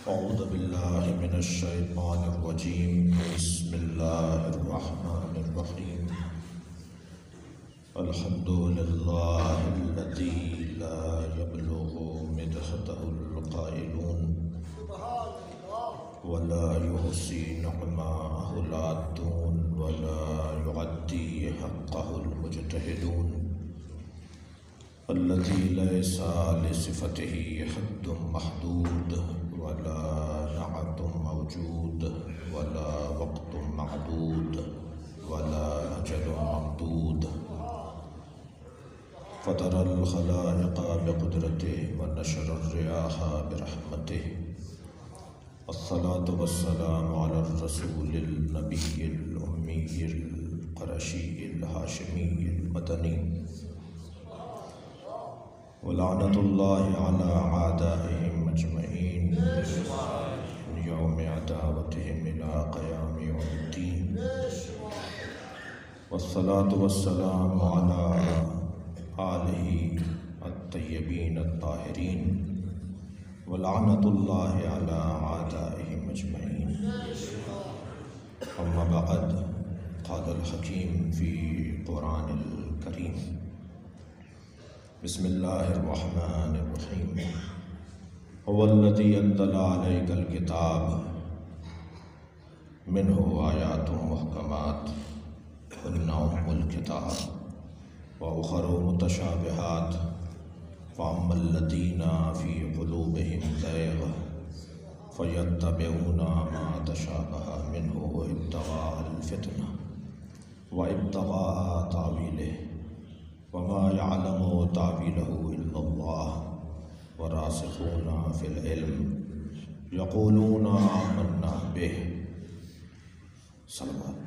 أعوذ بالله من الشيطان الرجيم. بسم الله الرحمن الرحيم. الحمد لله الذي لا يبلغ مدحته القائلون ولا يحصي نعماءه العادون ولا يعدي حقه المجتهدون الذي ليس لصفته حد محدود ولا نعت موجود ولا وقت معدود ولا أجل ممدود فطر الخلائق بقدرته ونشر الرياح برحمته. الصلاة والسلام على الرسول النبي الأمي القرشي الهاشمي المدني ولعنة الله على أعدائهم أجمعين من يوم عداوتهم إلى قيام يوم الدين. والصلاة والسلام على آله الطيبين الطاهرين ولعنة الله على أعدائهم أجمعين. أما بعد، قال الحكيم في القرآن الكريم: بسم الله الرحمن الرحيم. هو الذي أنزل عليك الكتاب منه آيات محكمات هن أم الكتاب وأخر متشابهات فأما الذين في قلوبهم زيغ فيتبعون ما تشابه منه ابتغاء الفتنة وابتغاء تأويله وما يعلم تأويله إلا الله والراسخون في العلم يقولون آمنا به. صلوات.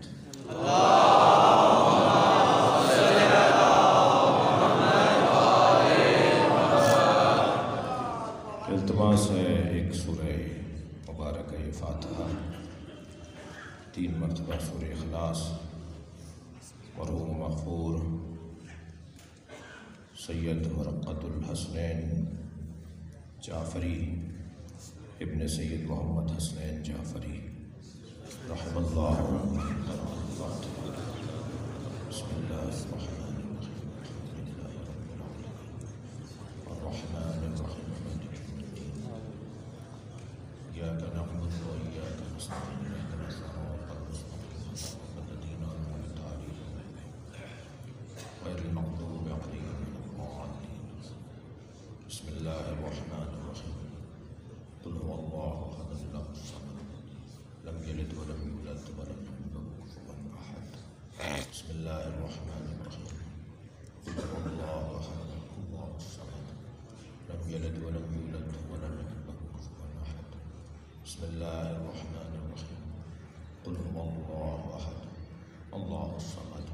التماس ہے ایک سورہ مبارکہ فاتحہ 3 مرتبہ سورہ اخلاص مرحوم مغفور سید مرقد الحسنین جعفری ابن سید محمد حسنین جعفری رحم اللہ. بسم اللہ الرحمن الرحیم. الرحمن الرحیم إياك نعبد وإياك نستعين اهدنا الصراط المستقيم صراط الذين أنعمت عليهم غير المغضوب عليهم ولا الضالين. بسم الله الرحمن الرحيم. قل هو الله أحد الله الصمد لم يلد ولم يولد ولم يكن له كفوا أحد. بسم الله الرحمن الرحيم. قل هو الله أحد الله الصمد لم يلد ولم يولد ولم يكن له كفوا أحد. بسم الله الرحمن الرحيم. قل هو الله أحد الله الصمد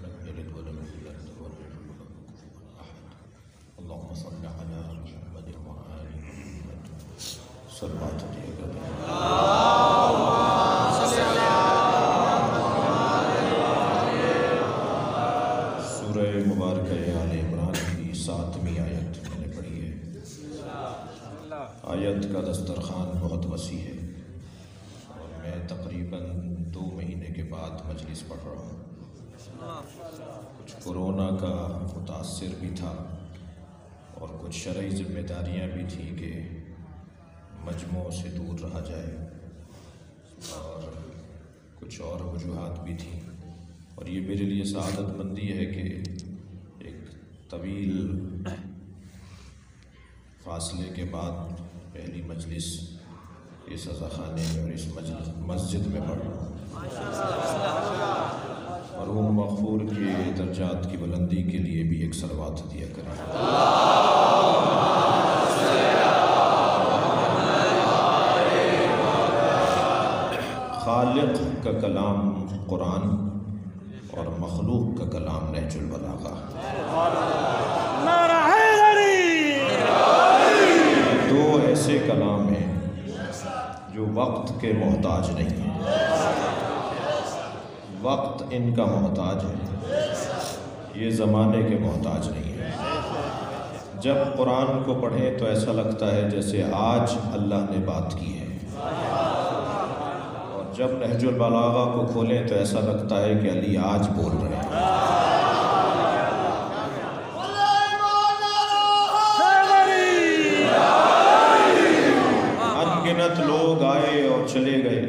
لم يلد ولم يولد ولم يكن له كفوا أحد. اللهم صل على محمد وآل محمد. صلوات سورہ مبارکہ آل عمران کی 7ویں آیت میں نے پڑھی ہے. آیت کا دسترخوان بہت وسیع ہے اور میں تقریباً 2 مہینے کے بعد مجلس پڑھ رہا ہوں. کچھ کورونا کا متاثر بھی تھا اور کچھ شرعی ذمہ داریاں بھی تھیں کہ مجموع سے دور رہا جائے اور کچھ اور وجوہات بھی تھیں. اور یہ میرے لیے سعادت مندی ہے کہ ایک طویل فاصلے کے بعد پہلی مجلس اس عزاخانے میں اور اس مسجد میں پڑھ رہا ہوں. مرحوم مغفور کے درجات کی بلندی کے لیے بھی ایک صلوات دیا کریں. خالق کا کلام قرآن اور مخلوق کا کلام نہج البلاغہ. دو ایسے کلام ہیں جو وقت کے محتاج نہیں ہیں. وقت ان کا محتاج ہے، یہ زمانے کے محتاج نہیں ہے. جب قرآن کو پڑھیں تو ایسا لگتا ہے جیسے آج اللہ نے بات کی ہے، اور جب نہج البلاغہ کو کھولیں تو ایسا لگتا ہے کہ علی آج بول رہے ہیں۔ ان گنت لوگ آئے اور چلے گئے،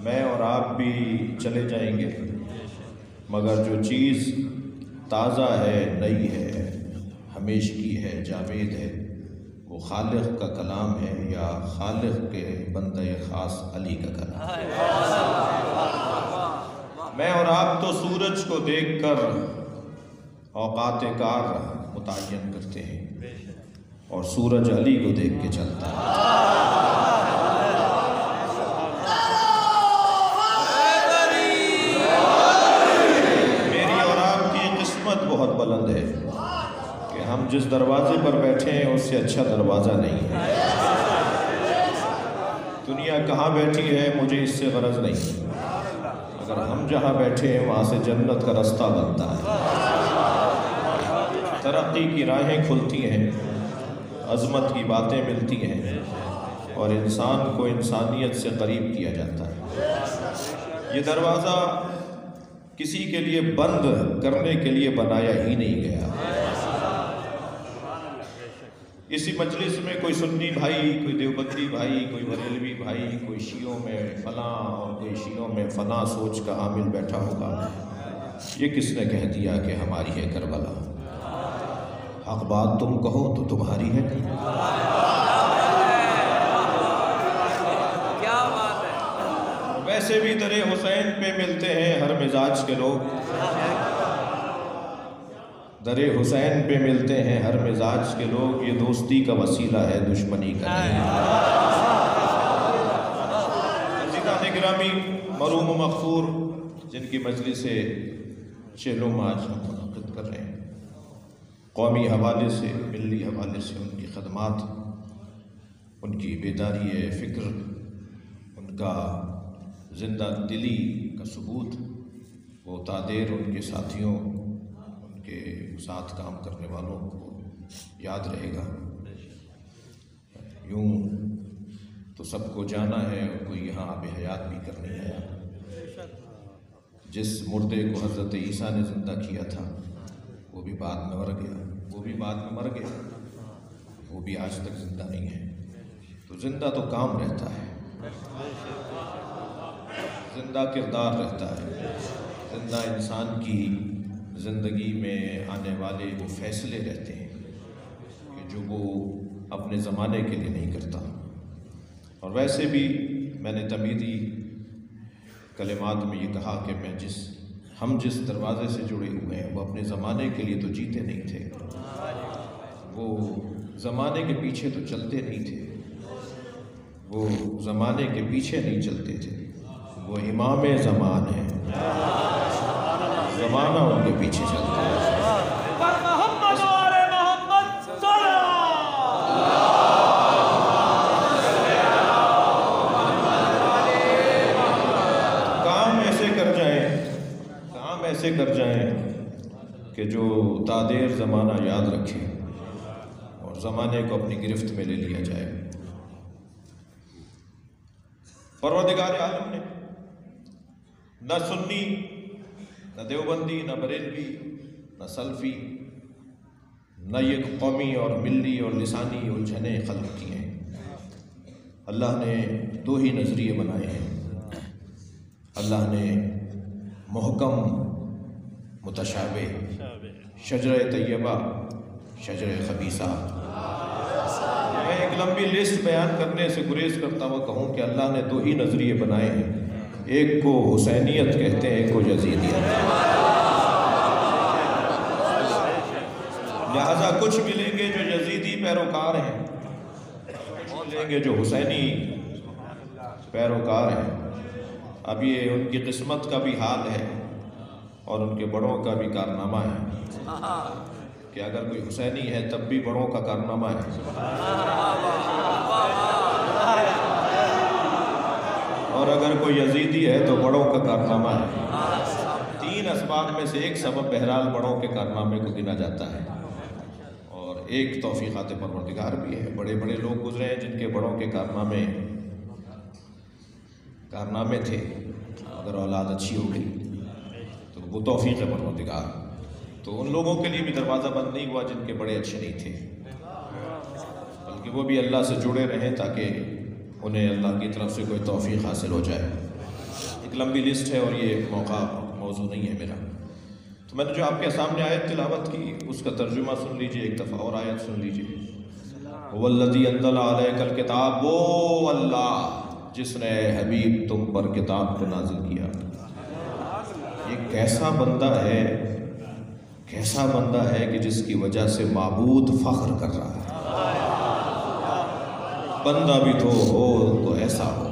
میں اور آپ بھی چلے جائیں گے، مگر جو چیز تازہ ہے، نئی ہے، ہمیشگی ہے، جاوید ہے، وہ خالق کا کلام ہے یا خالق کے بندہ خاص علی کا کلام ہے۔ میں اور آپ تو سورج کو دیکھ کر اوقات کار متعین کرتے ہیں، اور سورج علی کو دیکھ کے چلتا ہے۔ بہت بلند ہے کہ ہم جس دروازے پر بیٹھے ہیں اس سے اچھا دروازہ نہیں ہے۔ دنیا کہاں بیٹھی ہے مجھے اس سے غرض نہیں، اگر ہم جہاں بیٹھے ہیں وہاں سے جنت کا رستہ بنتا ہے، ترقی کی راہیں کھلتی ہیں، عظمت کی باتیں ملتی ہیں، اور انسان کو انسانیت سے قریب کیا جاتا ہے۔ یہ دروازہ کسی کے لیے بند کرنے کے لیے بنایا ہی نہیں گیا۔ اسی مجلس میں کوئی سنی بھائی، کوئی دیوبندی بھائی، کوئی بریلوی بھائی، کوئی شیعوں میں فلاں اور کوئی شیعوں میں فلاں سوچ کا حامل بیٹھا ہوگا۔ یہ کس نے کہہ دیا کہ ہماری ہے کربلا؟ حق بات تم کہو تو تمہاری ہے نہیں۔ ویسے بھی در حسین پہ ملتے ہیں ہر مزاج کے لوگ، در حسین پہ ملتے ہیں ہر مزاج کے لوگ، یہ دوستی کا وسیلہ ہے، دشمنی کا نہیں۔ عزیزان گرامی، مرحوم و مغفور جن کی مجلس چہلم آج ہم منعقد کر رہے ہیں، قومی حوالے سے، ملی حوالے سے ان کی خدمات، ان کی بیداری فکر، ان کا زندہ دلی کا ثبوت، وہ تادیر ان کے ساتھیوں، ان کے ساتھ کام کرنے والوں کو یاد رہے گا۔ یوں تو سب کو جانا ہے، اور کوئی یہاں آب حیات بھی کرنی ہے۔ جس مردے کو حضرت عیسیٰ نے زندہ کیا تھا وہ بھی بعد میں مر گیا، وہ بھی بعد میں مر گیا، وہ بھی آج تک زندہ نہیں ہے۔ تو زندہ تو کام رہتا ہے، زندہ کردار رہتا ہے، زندہ انسان کی زندگی میں آنے والے وہ فیصلے رہتے ہیں کہ جو وہ اپنے زمانے کے لیے نہیں کرتا۔ اور ویسے بھی میں نے تمیدی کلمات میں یہ کہا کہ ہم جس دروازے سے جڑے ہوئے ہیں وہ اپنے زمانے کے لیے تو جیتے نہیں تھے، وہ زمانے کے پیچھے تو چلتے نہیں تھے، وہ زمانے کے پیچھے نہیں چلتے تھے، وہ امام زمان ہے، زمانہ ان کے پیچھے چلتا ہے۔ کام ایسے کر جائیں کہ جو تادیر زمانہ یاد رکھے اور زمانے کو اپنی گرفت میں لے لیا جائے۔ پروردگار عالم نے نہ سنی، نہ دیوبندی، نہ بریلوی، نہ سلفی، نہ یہ قومی اور ملی اور لسانی الجھنیں خلق کی ہیں۔ اللہ نے دو ہی نظریے بنائے ہیں، اللہ نے محکم متشابہ، شجرہ طیبہ، شجرہ خبیثہ۔ میں ایک لمبی لسٹ بیان کرنے سے گریز کرتا ہوا کہوں کہ اللہ نے دو ہی نظریے بنائے ہیں، ایک کو حسینیت کہتے ہیں، ایک کو یزیدیت۔ لہذا کچھ ملیں گے جو یزیدی پیروکار ہیں، کچھ ملیں گے جو حسینی پیروکار ہیں۔ اب یہ ان کی قسمت کا بھی حال ہے اور ان کے بڑوں کا بھی کارنامہ ہے کہ اگر کوئی حسینی ہے تب بھی بڑوں کا کارنامہ ہے، اور اگر کوئی یزیدی ہے تو بڑوں کا کارنامہ ہے۔ تین اسباب میں سے ایک سبب بہرحال بڑوں کے کارنامے کو گنا جاتا ہے۔ ایک توفیقات پروردگار بھی ہے. بڑے بڑے لوگ گزرے ہیں جن کے بڑوں کے کارنامے تھے، اگر اولاد اچھی ہو گئی تو وہ توفیق پروردگار. تو ان لوگوں کے لیے بھی دروازہ بند نہیں ہوا جن کے بڑے اچھے نہیں تھے، بلکہ وہ بھی اللہ سے جڑے رہیں تاکہ انہیں اللہ کی طرف سے کوئی توفیق حاصل ہو جائے. ایک لمبی لسٹ ہے اور یہ موضوع نہیں ہے میرا. تو میں نے جو آپ کے سامنے آیت تلاوت کی اس کا ترجمہ سن لیجئے، ایک دفعہ اور آیت سن لیجئے. وَالَّذِي أَنزَلَ عَلَيْكَ الْكِتَابَ، وہ اللہ جس نے حبیب تم پر کتاب کو نازل کیا. یہ کیسا بندہ ہے کہ جس کی وجہ سے معبود فخر کر رہا ہے. بندہ بھی تو ہو تو ایسا ہو.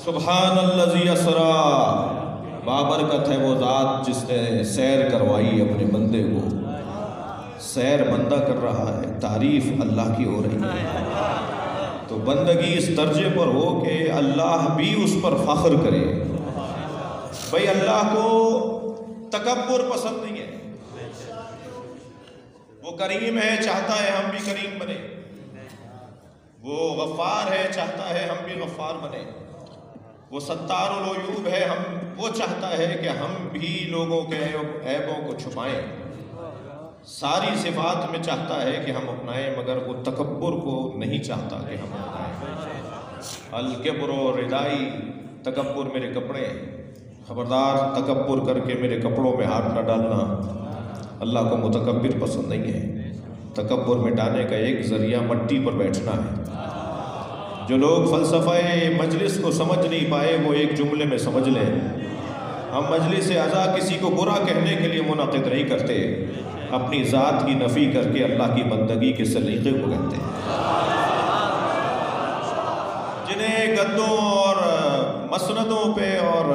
سبحان الذی اسریٰ، بابرکت ہے وہ ذات جس نے سیر کروائی اپنے بندے کو. سیر بندہ کر رہا ہے، تعریف اللہ کی ہو رہی ہے. تو بندگی اس درجے پر ہو کہ اللہ بھی اس پر فخر کرے. بھئی اللہ کو تکبر پسند نہیں ہے. وہ کریم ہے، چاہتا ہے ہم بھی کریم بنے. وہ غفار ہے، چاہتا ہے ہم بھی غفار بنے. وہ ستار العیوب ہے، وہ چاہتا ہے کہ ہم بھی لوگوں کے عیبوں کو چھپائیں. ساری صفات میں چاہتا ہے کہ ہم اپنائیں، مگر وہ تکبر کو نہیں چاہتا کہ ہم اپنائیں. الکبر ردائی، تکبر میرے کپڑے. خبردار تکبر کر کے میرے کپڑوں میں ہاتھ نہ ڈالنا. اللہ کو متکبر پسند نہیں ہے. تکبر مٹانے کا ایک ذریعہ مٹی پر بیٹھنا ہے. جو لوگ فلسفہ مجلس کو سمجھ نہیں پائے وہ ایک جملے میں سمجھ لیں، ہم مجلس اعضا کسی کو برا کہنے کے لیے منعقد نہیں کرتے، اپنی ذات کی نفی کر کے اللہ کی بندگی کے سلیقے کو کہتے ہیں. جنہیں گدوں اور مسندوں پہ اور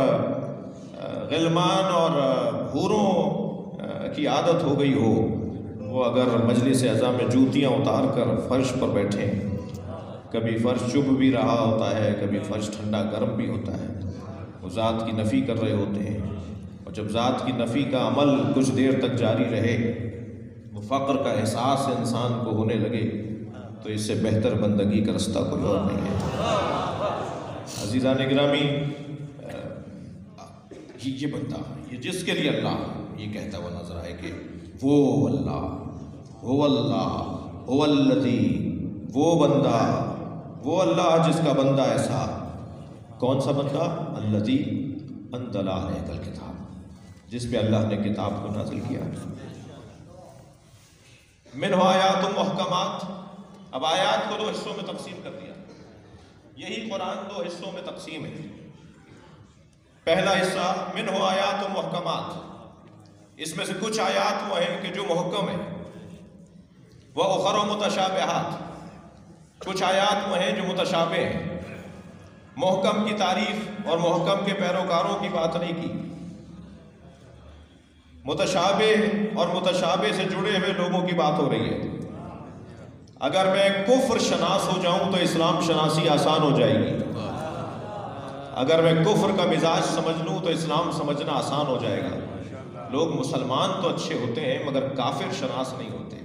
غلمان اور حوروں کی عادت ہو گئی ہو، وہ اگر مجلس اعضا میں جوتیاں اتار کر فرش پر بیٹھیں، کبھی فرش چپ بھی رہا ہوتا ہے، کبھی فرش ٹھنڈا گرم بھی ہوتا ہے، وہ ذات کی نفی کر رہے ہوتے ہیں. اور جب ذات کی نفی کا عمل کچھ دیر تک جاری رہے، وہ فقر کا احساس انسان کو ہونے لگے، تو اس سے بہتر بندگی کا رستہ کوئی اور نہیں ہے. عزیزان گرامی، یہ بندہ، یہ جس کے لیے اللہ یہ کہتا ہوا نظر آئے کہ وہ اللہ هو الذی، وہ بندہ، وہ اللہ جس کا بندہ ایسا. کون سا بندہ؟ الذی انزل علیک الکتاب، جس پہ اللہ نے کتاب کو نازل کیا. منہ آیات محکمات. اب آیات کو 2 حصوں میں تقسیم کر دیا. یہی قرآن 2 حصوں میں تقسیم ہے. پہلا حصہ منہ آیات محکمات، اس میں سے کچھ آیات وہ ہیں کہ جو محکم ہیں. وہ اخر متشابہات، کچھ آیات وہ ہیں جو متشابہ ہیں. محکم کی تعریف اور محکم کے پیروکاروں کی بات نہیں کی. متشابہ اور متشابہ سے جڑے ہوئے لوگوں کی بات ہو رہی ہے. اگر میں کفر شناس ہو جاؤں تو اسلام شناسی آسان ہو جائے گی. اگر میں کفر کا مزاج سمجھ لوں تو اسلام سمجھنا آسان ہو جائے گا. لوگ مسلمان تو اچھے ہوتے ہیں مگر کافر شناس نہیں ہوتے.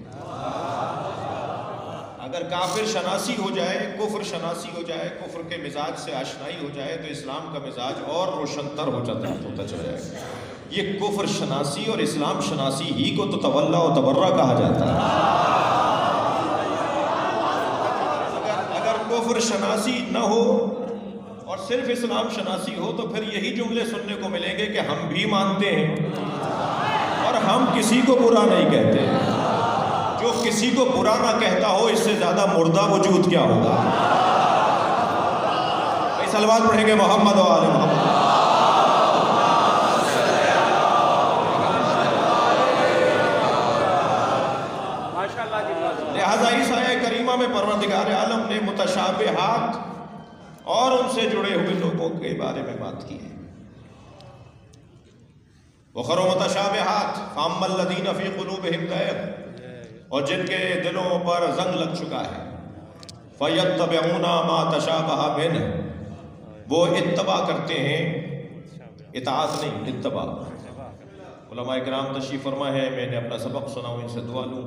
اگر کافر شناسی ہو جائے، کفر شناسی ہو جائے، کفر کے مزاج سے آشنائی ہو جائے تو اسلام کا مزاج اور روشن تر ہوتا چلا جائے گا. یہ کفر شناسی اور اسلام شناسی ہی کو تو تولا و تبرہ کہا جاتا ہے. اگر کفر شناسی نہ ہو اور صرف اسلام شناسی ہو تو پھر یہی جملے سننے کو ملیں گے کہ ہم بھی مانتے ہیں اور ہم کسی کو برا نہیں کہتے. جو کسی کو برا نہ کہتا ہو اس سے زیادہ مردہ وجود کیا ہوگا. صلوات پڑھیں گے محمد و آل محمد. لہذا اس آیہ کریمہ میں پروردگار عالم نے متشابہات اور ان سے جڑے ہوئے لوگوں کے بارے میں بات کی ہے. وَخَرُ مُتَشَابِهَاتِ فَأَمَّا الَّذِينَ فِي قُلُوبِهِمْ زَيْغٌ، اور جن کے دلوں پر زنگ لگ چکا ہے، فَيَتَّبِعُونَ مَا تَشَابَهَ مِنْهُ، وہ اتباع کرتے ہیں، اطاعت نہیں اتباع. علماء کرام تشریف فرما ہے، میں نے اپنا سبق سنا ہوں، ان سے دعا لوں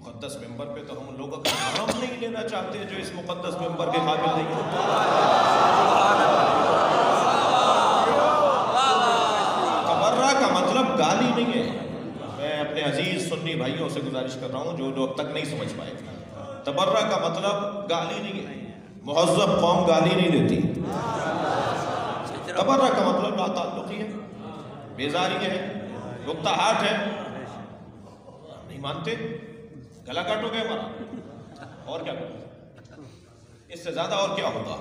مقدس ممبر پہ تو ہم لوگ نام نہیں لینا چاہتے جو اس مقدس ممبر کے قابل نہیں ہوتے. تبرہ کا مطلب گالی نہیں ہے. میں اپنے عزیز سنی بھائیوں سے گزارش کر رہا ہوں جو اب تک نہیں سمجھ پائے. تبرہ کا مطلب گالی نہیں ہے. مہذب قوم گالی نہیں دیتی. تبرہ کا مطلب لا تعلقی ہے, بیزاری ہے, نقطہ ہاتھ ہے. نہیں مانتے, گلا کاٹو گے ہمارا, اور کیا کرو, اس سے زیادہ اور کیا ہوگا.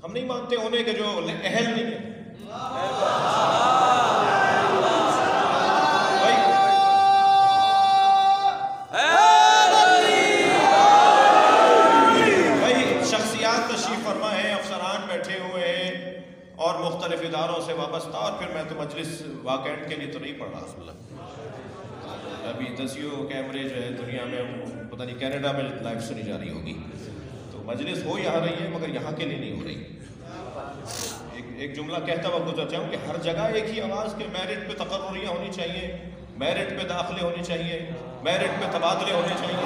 ہم نہیں مانتے ہونے کے جو اہل نہیں ہے. بھائی شخصیات تشریف فرما ہے, افسران بیٹھے ہوئے ہیں اور مختلف اداروں سے وابستہ, اور پھر میں تو مجلس واقعات کے لیے تو نہیں پڑھ رہا. ابھی دسیوں کیمرے جو ہے دنیا میں, پتہ نہیں کینیڈا میں لائیو سنی جا رہی ہوگی, تو مجلس ہو یہاں رہی ہے مگر یہاں کے لیے نہیں ہو رہی. ایک جملہ کہتا ہوا گزر جاؤں کہ ہر جگہ ایک ہی آواز کہ میرٹ پہ تقرریاں ہونی چاہیے, میرٹ پہ داخلے ہونے چاہیے, میرٹ پہ تبادلے ہونے چاہیے,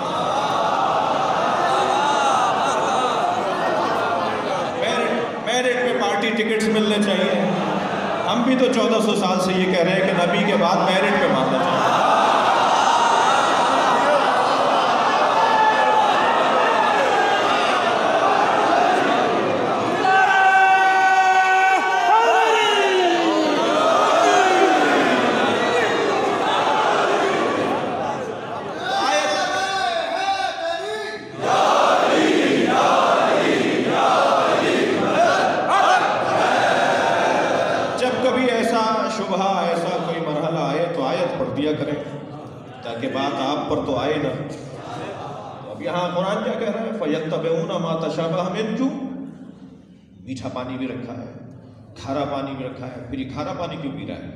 میرٹ پہ پارٹی ٹکٹس ملنے چاہیے. ہم بھی تو 1400 سال سے یہ کہہ رہے ہیں کہ نبی کے بعد میرٹ پہ ماننا چاہیے. ایسا کوئی مرحلہ آئے تو آیت پڑھ دیا کریں تاکہ بات آپ پر تو آئے نہ. اب یہاں قرآن کیا کہہ رہا ہے, فَيَتَّبِعُونَ مَا تَشَابَهَ مِنْهُ. میٹھا پانی بھی رکھا ہے, کھارا پانی بھی رکھا ہے. پھر یہ کھارا پانی کیوں پی رہا ہے؟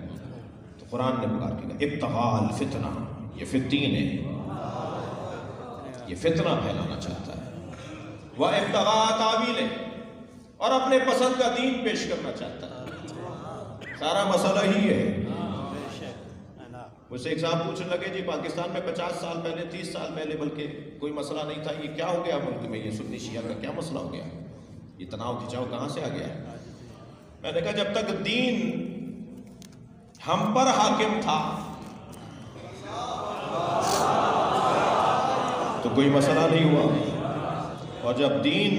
تو قرآن نے پکار کے کہا ابتغاء الفتنہ, یہ فتین ہے, یہ فتنہ پھیلانا چاہتا ہے. وَابْتَغَاءَ تَأْوِيلِهِ, اور اپنے پسند کا دین پیش کرنا چاہتا ہے. سارا مسئلہ ہی ہے. مجھ سے ایک صاحب پوچھنے لگے جی پاکستان میں 50 سال پہلے 30 سال پہلے بلکہ کوئی مسئلہ نہیں تھا, یہ کیا ہو گیا ملک میں, یہ سنی شیعہ کا کیا مسئلہ ہو گیا, یہ تناؤ کھچاؤ کہاں سے آ گیا؟ میں نے کہا جب تک دین ہم پر حاکم تھا تو کوئی مسئلہ نہیں ہوا, اور جب دین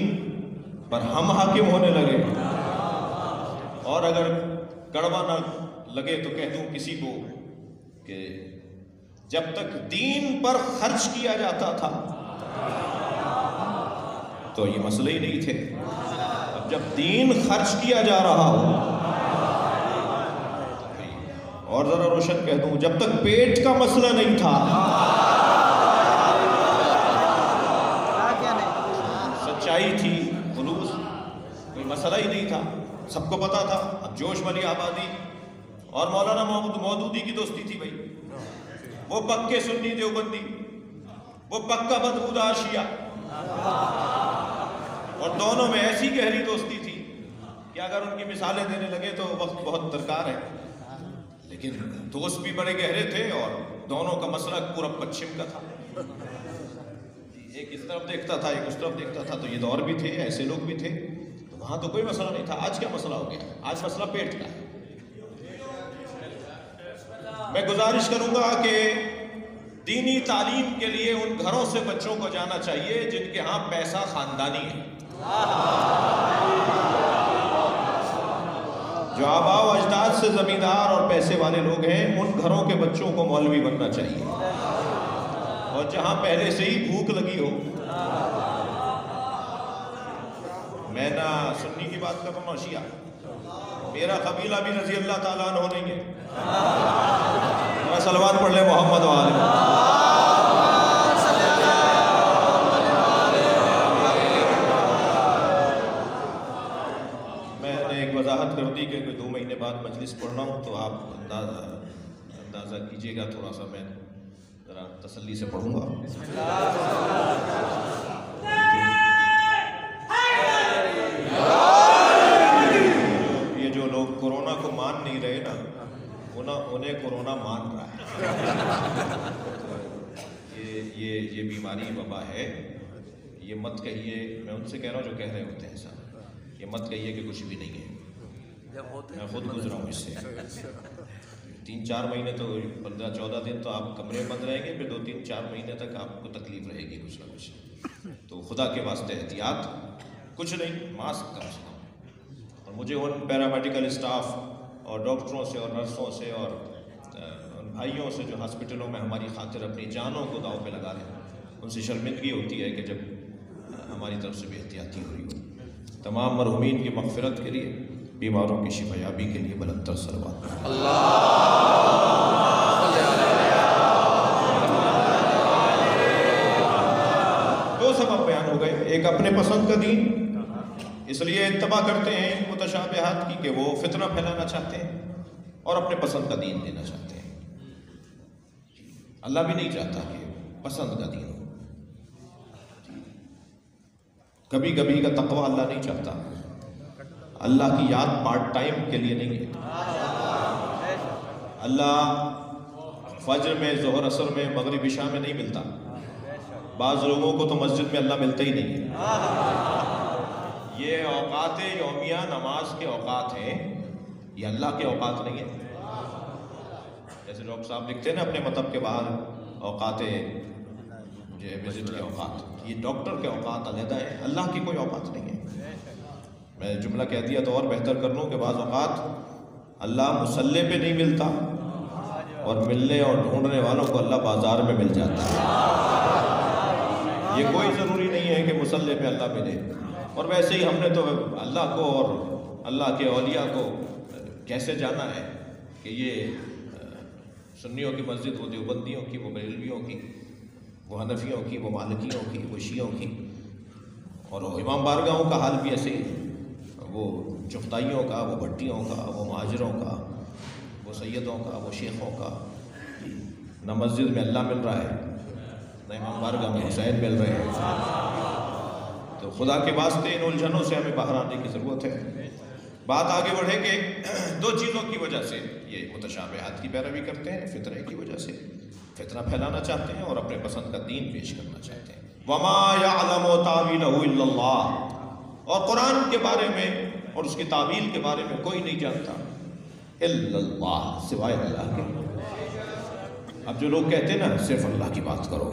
پر ہم حاکم ہونے لگے, اور اگر کڑوا نہ لگے تو کہہ دوں کسی کو کہ جب تک دین پر خرچ کیا جاتا تھا تو یہ مسئلے ہی نہیں تھے. اب جب دین خرچ کیا جا رہا ہو, اور ذرا روشن کہہ دوں, جب تک پیٹ کا مسئلہ نہیں تھا, سچائی تھی, خلوص, کوئی مسئلہ ہی نہیں تھا, سب کو پتا تھا. اب جوش والی آبادی اور مولانا مودودی کی دوستی تھی بھائی, وہ پکے سنی دیوبندی, وہ پکا بدبودار شیعہ, اور دونوں میں ایسی گہری دوستی تھی کہ اگر ان کی مثالیں دینے لگے تو وقت بہت درکار ہے, لیکن دوست بھی بڑے گہرے تھے اور دونوں کا مسئلہ پورا پچھم کا تھا. ایک اس طرف دیکھتا تھا, ایک اس طرف دیکھتا تھا, تو یہ دور بھی تھے, ایسے لوگ بھی تھے, تو وہاں تو کوئی مسئلہ نہیں تھا. آج کیا مسئلہ ہو گیا؟ آج مسئلہ پیٹ کا ہے. میں گزارش کروں گا کہ دینی تعلیم کے لیے ان گھروں سے بچوں کو جانا چاہیے جن کے ہاں پیسہ خاندانی ہے. جو آباء و اجداد سے زمیندار اور پیسے والے لوگ ہیں, ان گھروں کے بچوں کو مولوی بننا چاہیے, اور جہاں پہلے سے ہی بھوک لگی ہو. میں نہ سنی کی بات کر رہا ہوں, شیعہ, میرا قبیلہ بھی رضی اللہ تعالیٰ عنہ نہیں ہے. صلوات پڑھ لے محمد و آلہ. میں نے ایک وضاحت کر دی کہ 2 مہینے بعد مجلس پڑھنا ہوں, تو آپ اندازہ کیجئے گا, تھوڑا سا میں ذرا تسلی سے پڑھوں گا. یہ جو لوگ کورونا کو مان نہیں رہے نا, انہیں کورونا مان رہا ہے. یہ بیماری وبا ہے، یہ مت کہیے، میں ان سے کہہ رہا ہوں جو کہہ رہے ہوتے ہیں ایسا، یہ مت کہیے کہ کچھ بھی نہیں ہے. میں خود گزرا ہوں اس سے. 3-4 مہینے تو 15-14 دن تو آپ کمرے بند رہیں گے، پھر 2-3-4 مہینے تک آپ کو تکلیف رہے گی کچھ نہ کچھ. تو خدا کے واسطے احتیاط، کچھ نہیں، ماسک کم سے کم. اور مجھے ان پیرامیڈیکل اسٹاف اور ڈاکٹروں سے اور نرسوں سے اور ان بھائیوں سے جو ہاسپٹلوں میں ہماری خاطر اپنی جانوں کو داؤ پہ لگا رہے ہیں، ان سے شرمندگی ہوتی ہے کہ جب ہماری طرف سے بے احتیاطی ہو رہی ہو. تمام مرحومین کی مغفرت کے لیے، بیماروں کی شفا یابی کے لیے بلند تر صلوات. دو سبب بیان ہو گئے. ایک اپنے پسند کا دین، اس لیے اتباع کرتے ہیں متشابہات کی کہ وہ فتنہ پھیلانا چاہتے ہیں اور اپنے پسند کا دین دینا چاہتے ہیں. اللہ بھی نہیں چاہتا کہ پسند کا دین ہو. کبھی کبھی کا تقوی اللہ نہیں چاہتا. اللہ کی یاد پارٹ ٹائم کے لیے نہیں ہے. اللہ فجر میں، ظہر عصر میں، مغرب عشاء میں نہیں ملتا. بعض لوگوں کو تو مسجد میں اللہ ملتا ہی نہیں ہے. یہ اوقات یومیہ نماز کے اوقات ہیں، یہ اللہ کے اوقات نہیں ہیں. جیسے ڈاکٹر صاحب لکھتے ہیں نا اپنے مطلب کے باہر اوقات جو وزٹ کے اوقات، یہ ڈاکٹر کے اوقات علیحدہ ہیں، اللہ کی کوئی اوقات نہیں ہے. میں جملہ کہہ دیا تو اور بہتر کر لوں کہ بعض اوقات اللہ مصلی پہ نہیں ملتا اور ملنے اور ڈھونڈنے والوں کو اللہ بازار میں مل جاتا ہے. یہ کوئی ضروری نہیں ہے کہ مصلی پہ اللہ ملے. اور ویسے ہی ہم نے تو اللہ کو اور اللہ کے اولیاء کو کیسے جانا ہے کہ یہ سنیوں کی مسجد، وہ دیوبندیوں کی، وہ بریلویوں کی، وہ حنفیوں کی، وہ مالکیوں کی، وہ شیعوں کی، اور امام بارگاہوں کا حال بھی ایسے ہی. وہ چغتائیوں کا، وہ بھٹیوں کا، وہ مہاجروں کا، وہ سیدوں کا، وہ شیخوں کا. نہ مسجد میں اللہ مل رہا ہے، نہ امام بارگاہ میں حسین مل رہے ہیں. تو خدا کے واسطے ان الجھنوں سے ہمیں باہر آنے کی ضرورت ہے. بات آگے بڑھے کہ 2 چیزوں کی وجہ سے یہ متشابہات کی پیروی کرتے ہیں. فطرے کی وجہ سے فتنہ پھیلانا چاہتے ہیں اور اپنے پسند کا دین پیش کرنا چاہتے ہیں. وَمَا يَعْلَمُ تَعْوِيلَهُ إِلَّا اللَّهُ، اور قرآن کے بارے میں اور اس کی تعویل کے بارے میں کوئی نہیں جانتا اِلَّا اللَّهُ، سوائے اللہ کے. اب جو لوگ کہتے ہیں نا صرف اللہ کی بات کرو،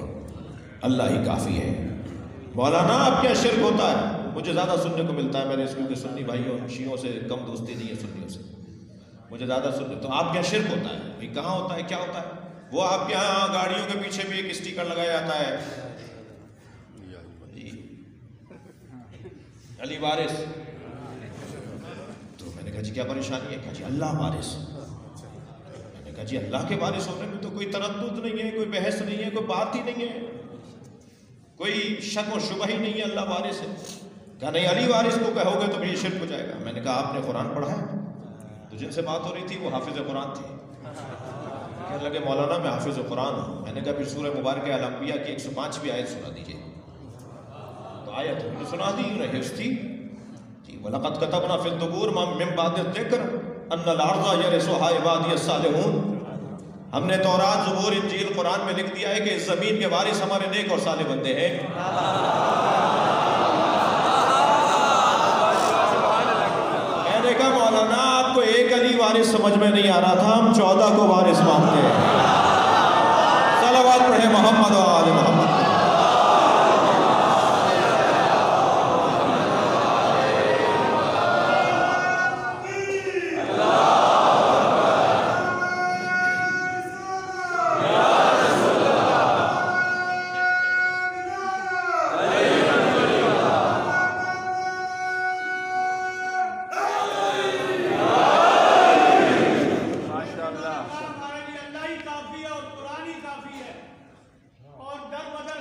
اللہ ہی کافی ہے. مولانا آپ کیا شرک ہوتا ہے؟ مجھے زیادہ سننے کو ملتا ہے، میں نے اس کے سنی بھائیوں شیعوں سے کم دوستی نہیں ہے، سنیوں سے مجھے زیادہ سننے. تو آپ کیا شرک ہوتا ہے؟ یہ کہاں ہوتا ہے، کیا ہوتا ہے؟ وہ آپ کے یہاں گاڑیوں کے پیچھے بھی ایک اسٹیکر لگایا جاتا ہے، علی وارث. تو میں نے کہا جی کیا پریشانی ہے؟ کہا جی اللہ وارث. میں نے کہا جی اللہ کے وارث ہونے میں تو کوئی تردد نہیں ہے، کوئی بحث نہیں ہے، کوئی بات ہی نہیں ہے، کوئی شک و شبہ ہی نہیں ہے، اللہ وارث ہے. کہا نہیں، علی وارث کو کہو گے تو بھی یہ شرک ہو جائے گا. میں نے کہا آپ نے قرآن پڑھا ہے؟ تو جن سے بات ہو رہی تھی وہ حافظ قرآن تھے. کہنے لگے مولانا میں حافظ قرآن ہوں. میں نے کہا پھر سورہ مبارکہ الانبیاء کی 105ویں آیت سنا دیجیے. تو آیت انہوں نے سنا دی، انہیں حفظ تھی جی. وَلَقَدْ كَتَبْنَا فِي الزُّبُورِ مِن بَعْدِ الذِّكْرِ أَنَّ الْأَرْضَ يَرِثُهَا عِبَادِيَ الصَّالِحُونَ. ہم نے تورات، زبور، انجیل، قرآن میں لکھ دیا ہے کہ اس زمین کے وارث ہمارے نیک اور صالح بندے ہیں. میں نے کہا مولانا آپ کو ایک علی وارث سمجھ میں نہیں آ رہا تھا، ہم 14 کو وارث مانتے ہیں. صلوات پڑھے محمد و آل محمد. اللہ ہی کافی ہے اور قرآن ہی کافی ہے، اور در بدر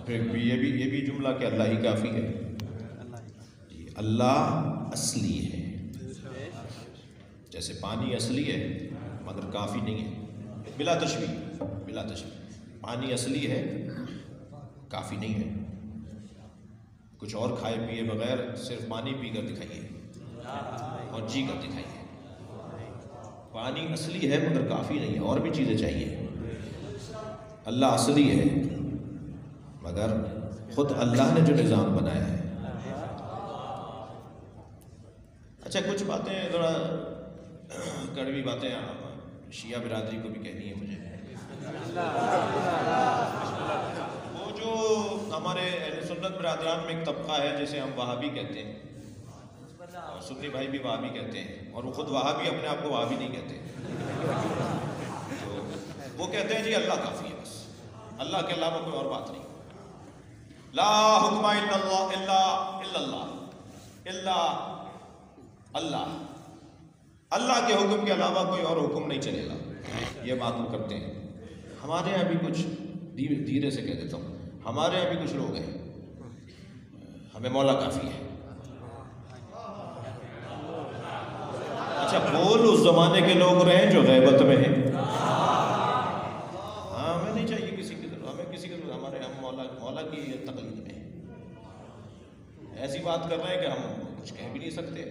پھر یہ بھی جملہ کہ اللہ ہی کافی ہے. جی اللہ اصلی ہے، جیسے پانی اصلی ہے مگر کافی نہیں ہے، بلا تشبیہ پانی اصلی ہے کافی نہیں ہے. کچھ اور کھائے پیے بغیر صرف پانی پی کر دکھائیے اور جی کر دکھائیے. پانی اصلی ہے مگر کافی نہیں ہے، اور بھی چیزیں چاہیے. اللہ اصلی ہے مگر خود اللہ نے جو نظام بنایا ہے. اچھا کچھ باتیں ذرا کڑوی باتیں شیعہ برادری کو بھی کہنی ہے مجھے. وہ جو ہمارے اہل سنت برادران میں ایک طبقہ ہے جسے ہم وہابی کہتے ہیں، اور سنی بھائی بھی وہابی کہتے ہیں، اور وہ خود وہابی اپنے آپ کو وہابی نہیں کہتے. تو وہ کہتے ہیں جی اللہ کافی ہے، بس اللہ کے علاوہ کوئی اور بات نہیں. لا حکم الا اللہ اللہ کے حکم کے علاوہ کوئی اور حکم نہیں چلے گا، یہ بات وہ کرتے ہیں. ہمارے یہاں بھی کچھ دھیرے سے کہہ دیتا ہوں، ہمارے یہاں بھی کچھ لوگ ہیں ہمیں مولا کافی ہے. اچھا بول اس زمانے کے لوگ رہے جو غیبت میں ہیں. ہاں ہمیں نہیں چاہیے کسی کی ضرورت، ہمیں کسی کی ضرورت، ہمارے ہم مولا کی تقلید میں ایسی بات کر رہے ہیں کہ ہم کچھ کہہ بھی نہیں سکتے.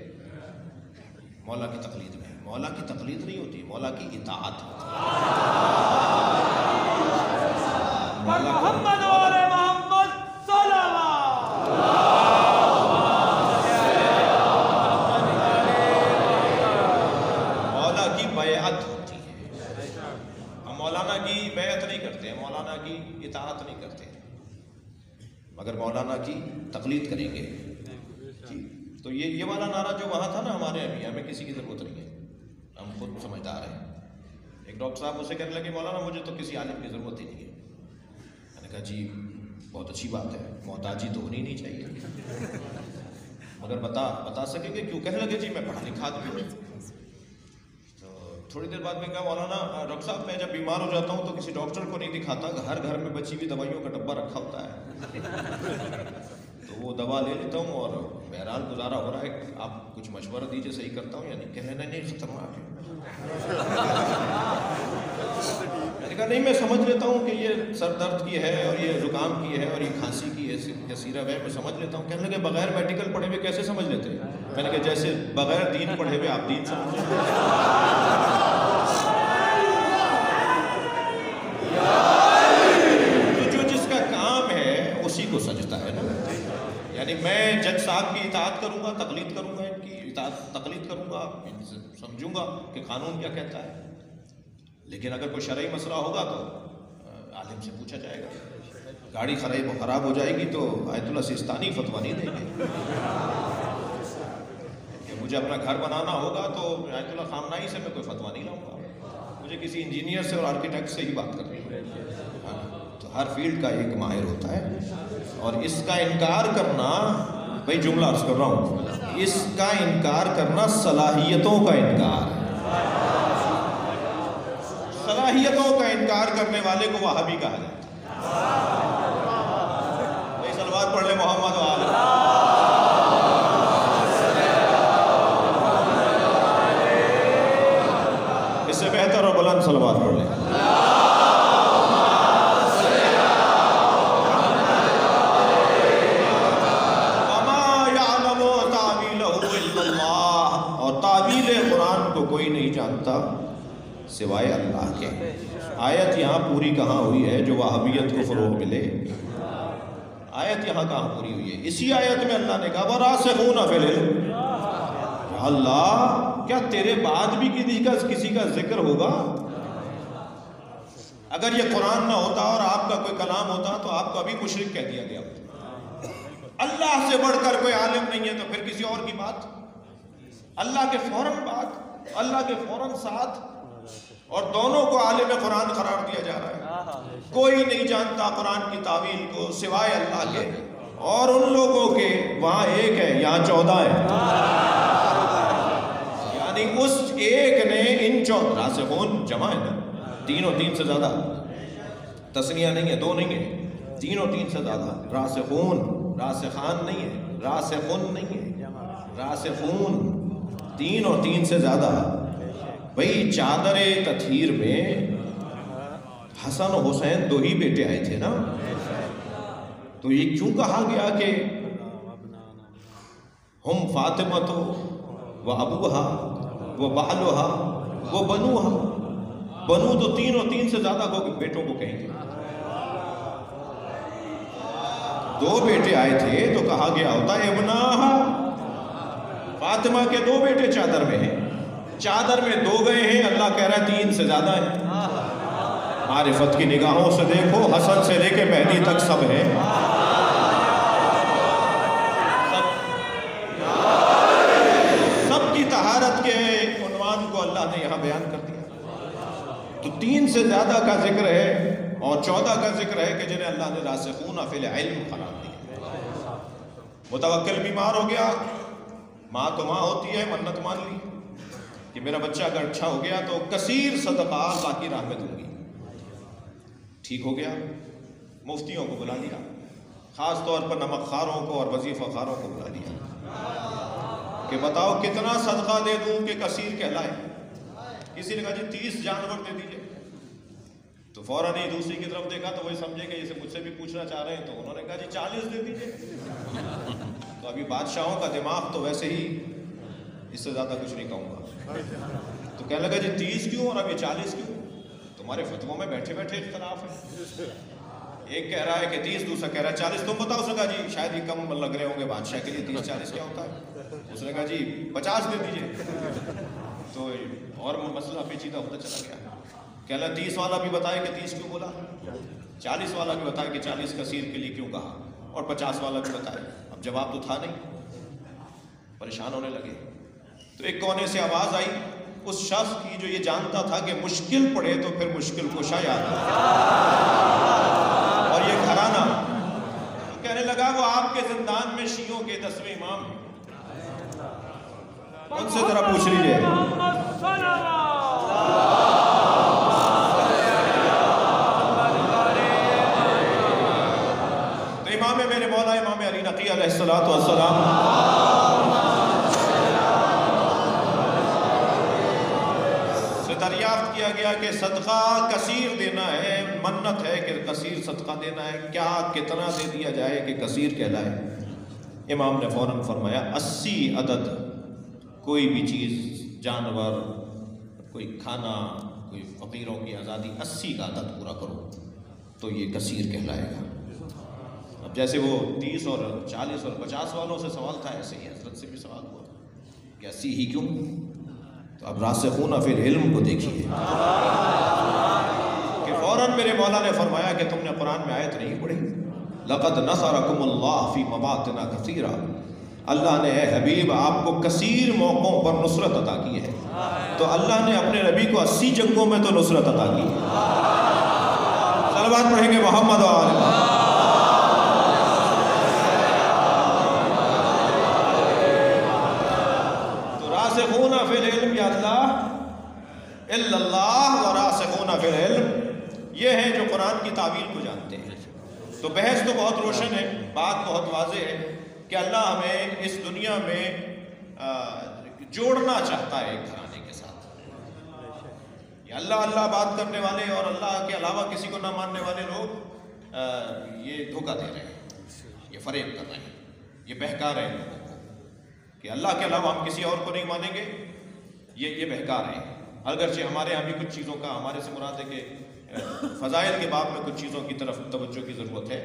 مولا کی تقلید میں، مولا کی تقلید نہیں ہوتی، مولا کی اطاعت ہوتی ہے. محمد والے محمد صلی مولا کی بیعت ہوتی ہے. ہم مولانا کی بیعت نہیں کرتے ہیں، مولانا کی اطاعت نہیں کرتے، مگر مولانا کی تقلید کریں گے. تو یہ والا نعرہ جو وہاں تھا نا ہمارے ابھی، ہمیں کسی کی ضرورت نہیں ہے، ہم خود سمجھدار ہیں. ایک ڈاکٹر صاحب مجھ سے کہنے لگے مولانا مجھے تو کسی عالم کی ضرورت ہی نہیں ہے. میں نے کہا جی بہت اچھی بات ہے، محتاجی تو ہونی نہیں چاہیے، مگر بتا سکیں گے کیوں؟ کہنے لگے جی میں پڑھا لکھا بھی ہوں. تو تھوڑی دیر بعد میں کہا مولانا ڈاکٹر صاحب میں جب بیمار ہو جاتا ہوں تو کسی ڈاکٹر کو نہیں دکھاتا، ہر گھر میں بچی ہوئی دوائیوں کا ڈبہ رکھا ہوتا ہے، تو وہ دوا لے لیتا ہوں اور بہرحال گزارا ہو رہا ہے. آپ کچھ مشورہ دیجیے صحیح کرتا ہوں یا نہیں؟ کہنے نہیں خطرناک ہے. میں نے کہا نہیں میں سمجھ لیتا ہوں کہ یہ سر درد کی ہے اور یہ زکام کی ہے اور یہ کھانسی کی ہے یا سیرپ ہے، میں سمجھ لیتا ہوں. کہنے لگے بغیر میڈیکل پڑھے ہوئے کیسے سمجھ لیتے ہیں؟ میں نے کہا جیسے بغیر دین پڑھے ہوئے آپ دین سمجھ لیتے تو جو جس کا کام ہے اسی کو سجتا ہے نا. یعنی میں جج صاحب کی اطاعت کروں گا، تقلید کروں گا، ان کی تقلید کروں گا، سمجھوں گا کہ قانون کیا کہتا ہے. لیکن اگر کوئی شرعی مسئلہ ہوگا تو عالم سے پوچھا جائے گا. گاڑی خراب ہو جائے گی تو آیت اللہ سیستانی فتویٰ نہیں دیں گے. کہ مجھے اپنا گھر بنانا ہوگا تو آیت اللہ خامنائی سے میں کوئی فتویٰ نہیں لاؤں گا، مجھے کسی انجینئر سے اور آرکیٹیکٹ سے ہی بات کرنی ہے. تو ہر فیلڈ کا ایک ماہر ہوتا ہے، اور اس کا انکار کرنا، بھائی جملہ عرض کر رہا ہوں، اس کا انکار کرنا صلاحیتوں کا انکار ہے. صلاحیتوں کا انکار کرنے والے کو وہابی کہا جاتا ہے. بھائی صلوات پڑھ لے محمد وآلہ. اس سے بہتر اور بلند صلوات پڑھ لیں. کوئی نہیں جانتا سوائے اللہ کے. آیت یہاں پوری کہاں ہوئی ہے جو وہابیت کو فروغ ملے؟ آیت یہاں کہاں پوری ہوئی ہے؟ اسی آیت میں اللہ نے کہا وَرَاسِخُونَ فِي الْعِلْمِ. اللہ کیا تیرے بعد بھی کسی کا ذکر ہوگا؟ اگر یہ قرآن نہ ہوتا اور آپ کا کوئی کلام ہوتا تو آپ کو ابھی مشرک کہہ دیا گیا ہوتا. اللہ سے بڑھ کر کوئی عالم نہیں ہے تو پھر کسی اور کی بات؟ اللہ کے فوراً بعد، اللہ کے فوراً ساتھ، اور دونوں کو عالم قرآن قرار دیا جا رہا ہے. کوئی نہیں جانتا قرآن کی تعویل کو سوائے اللہ کے، اور ان لوگوں کے وہاں ایک ہے یہاں 14 ہے. یعنی اس ایک نے ان 14 راسخون جمع ہے نا، 3 اور 3 سے زیادہ، تسنیہ نہیں ہے، 2 نہیں ہے. تین اور تین سے زیادہ. راسخون، راسخان نہیں ہے، راسخون نہیں ہے، راسخون. تین اور تین سے زیادہ. بھئی چادر تطہیر میں حسن و حسین دو ہی بیٹے آئے تھے نا، تو یہ کیوں کہا گیا کہ ہم فاطمہ تو و ابوہا و بعلہا و بنوہا. بنو تو تین اور تین سے زیادہ کو بیٹوں کو کہیں گے. دو بیٹے آئے تھے تو کہا گیا ہوتا ہے ابناہا. فاطمہ کے دو بیٹے چادر میں ہیں، چادر میں دو گئے ہیں، اللہ کہہ رہا ہے تین سے زیادہ ہیں. معرفت کی نگاہوں سے دیکھو، حسن سے لے کے مہدی تک سب ہیں. سب کی طہارت کے عنوان کو اللہ نے یہاں بیان کر دیا. تو تین سے زیادہ کا ذکر ہے اور 14 کا ذکر ہے کہ جنہیں اللہ نے راسخون فی العلم قرار دیا. متوکل بیمار ہو گیا، ماں تو ماں ہوتی ہے، منت مان لی کہ میرا بچہ اگر اچھا ہو گیا تو کثیر صدقہ اللہ کی راہ میں دوں گی. ٹھیک ہو گیا، مفتیوں کو بلا لیا، خاص طور پر نمک خاروں کو اور وظیفہ خاروں کو بلا لیا کہ بتاؤ کتنا صدقہ دے دوں کہ کثیر کہلائے. کسی نے کہا جی 30 جانور دے دیجئے، تو فوراً ہی دوسری کی طرف دیکھا تو وہی سمجھے کہ اسے مجھ سے بھی پوچھنا چاہ رہے ہیں، تو انہوں نے کہا جی 40 دے دیجئے. تو ابھی بادشاہوں کا دماغ تو ویسے ہی اس سے زیادہ کچھ نہیں کہوں گا. تو کہنے لگا جی 30 کیوں اور ابھی 40 کیوں؟ تمہارے فتووں میں بیٹھے بیٹھے اختلاف ہے. ایک کہہ رہا ہے کہ 30، دوسرا کہہ رہا ہے 40. تم بتاؤ. اس نے کہا جی شاید یہ کم لگ رہے ہوں گے بادشاہ کے لیے، 30-40 کیا ہوتا ہے؟ اس نے کہا جی 50 دے دیجئے. تو اور مسئلہ پیچیدہ ہوتا چلا گیا. کہہ رہا 30 والا بھی بتائے کہ 30 کیوں بولا، 40 والا بھی بتائے کہ 40 کثیر کے لیے کیوں کہا، اور 50 والا بھی بتائے. اب جواب تو تھا نہیں، پریشان ہونے لگے. تو ایک کونے سے آواز آئی اس شخص کی جو یہ جانتا تھا کہ مشکل پڑے تو پھر مشکل کشا یاد آتا، اور یہ گھرانہ. تو کہنے لگا وہ آپ کے زندان میں شیعوں کے 10ویں امام ہیں، ان سے ذرا پوچھ لیجیے. تو امام میرے مولا امام علی نقی علیہ السلام سے دریافت کیا گیا کہ صدقہ کثیر دینا ہے، منت ہے کہ کثیر صدقہ دینا ہے، کیا کتنا دے دیا جائے کہ کثیر کہلائے. امام نے فوراً فرمایا 80 عدد کوئی بھی چیز، جانور، کوئی کھانا، کوئی فقیروں کی آزادی، 80 کا عدد پورا کرو تو یہ کثیر کہلائے گا. اب جیسے وہ 30 اور 40 اور 50 والوں سے سوال تھا، ایسے ہی حضرت سے بھی سوال ہوا کہ 80 ہی کیوں؟ تو اب راسخون فی العلم کو دیکھیے کہ فوراً میرے مولا نے فرمایا کہ تم نے قرآن میں آیت نہیں پڑھی، لقد نصرکم اللہ فی مواطن کثیرہ. اللہ نے اے حبیب آپ کو کثیر موقعوں پر نصرت عطا کی ہے. تو اللہ نے اپنے نبی کو 80 جنگوں میں تو نصرت عطا کی ہے. صلوات پڑھیں گے محمد و آل محمد. تو راسخون فی العلم یا اللہ الا اللہ و راسخون فی العلم، یہ ہیں جو قرآن کی تعویل کو جانتے ہیں. تو بحث تو بہت روشن ہے، بات بہت واضح ہے کہ اللہ ہمیں اس دنیا میں جوڑنا چاہتا ہے ایک گھرانے کے ساتھ. یہ اللہ اللہ بات کرنے والے اور اللہ کے علاوہ کسی کو نہ ماننے والے لوگ یہ دھوکہ دے رہے ہیں، یہ فریب کر رہے ہیں، یہ بہکا رہے ہیں لوگوں کو کہ اللہ کے علاوہ ہم کسی اور کو نہیں مانیں گے. یہ بہکا رہے ہیں. اگرچہ ہمارے یہاں بھی کچھ چیزوں کا، ہمارے سے مراد ہے کہ فضائل کے باب میں کچھ چیزوں کی طرف توجہ کی ضرورت ہے.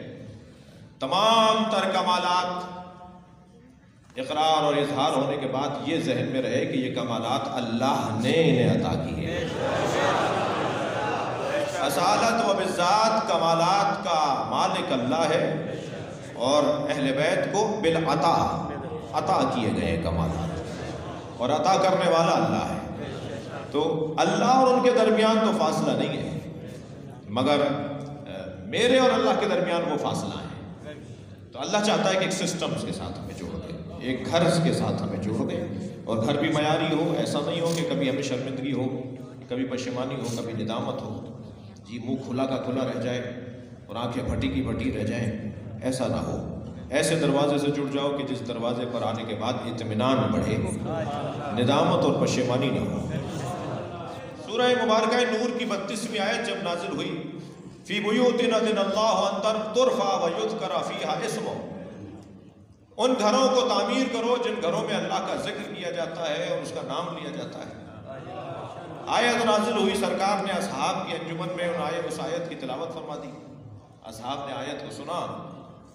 تمام تر کمالات اقرار اور اظہار ہونے کے بعد یہ ذہن میں رہے کہ یہ کمالات اللہ نے انہیں عطا کی ہے. اصالت و بالذات کمالات کا مالک اللہ ہے، اور اہل بیت کو بالعطا عطا کیے گئے کمالات، اور عطا کرنے والا اللہ ہے. تو اللہ اور ان کے درمیان تو فاصلہ نہیں ہے، مگر میرے اور اللہ کے درمیان وہ فاصلہ ہے. تو اللہ چاہتا ہے کہ ایک سسٹمز کے ساتھ ہمیں جوڑ دے، ایک گھر کے ساتھ ہمیں جوڑ دے، اور گھر بھی معیاری ہو. ایسا نہیں ہو کہ کبھی ہمیں شرمندگی ہو، کبھی پشیمانی ہو، کبھی ندامت ہو، جی منہ کھلا کا کھلا رہ جائے. اور آنکھیں پھٹی کی پھٹی رہ جائیں، ایسا نہ ہو۔ ایسے دروازے سے جڑ جاؤ کہ جس دروازے پر آنے کے بعد اطمینان بڑھے، ندامت اور پشیمانی نہ ہو۔ سورہ مبارکہ نور کی 32ویں آیت جب نازل ہوئی، فی بیوت اذن اللہ ان ترفع ویذکر فیہا اسمہ، ان گھروں کو تعمیر کرو جن گھروں میں اللہ کا ذکر کیا جاتا ہے اور اس کا نام لیا جاتا ہے۔ آیت نازل ہوئی، سرکار نے اصحاب کی انجمن میں اس آیت کی تلاوت فرما دی۔ اصحاب نے آیت کو سنا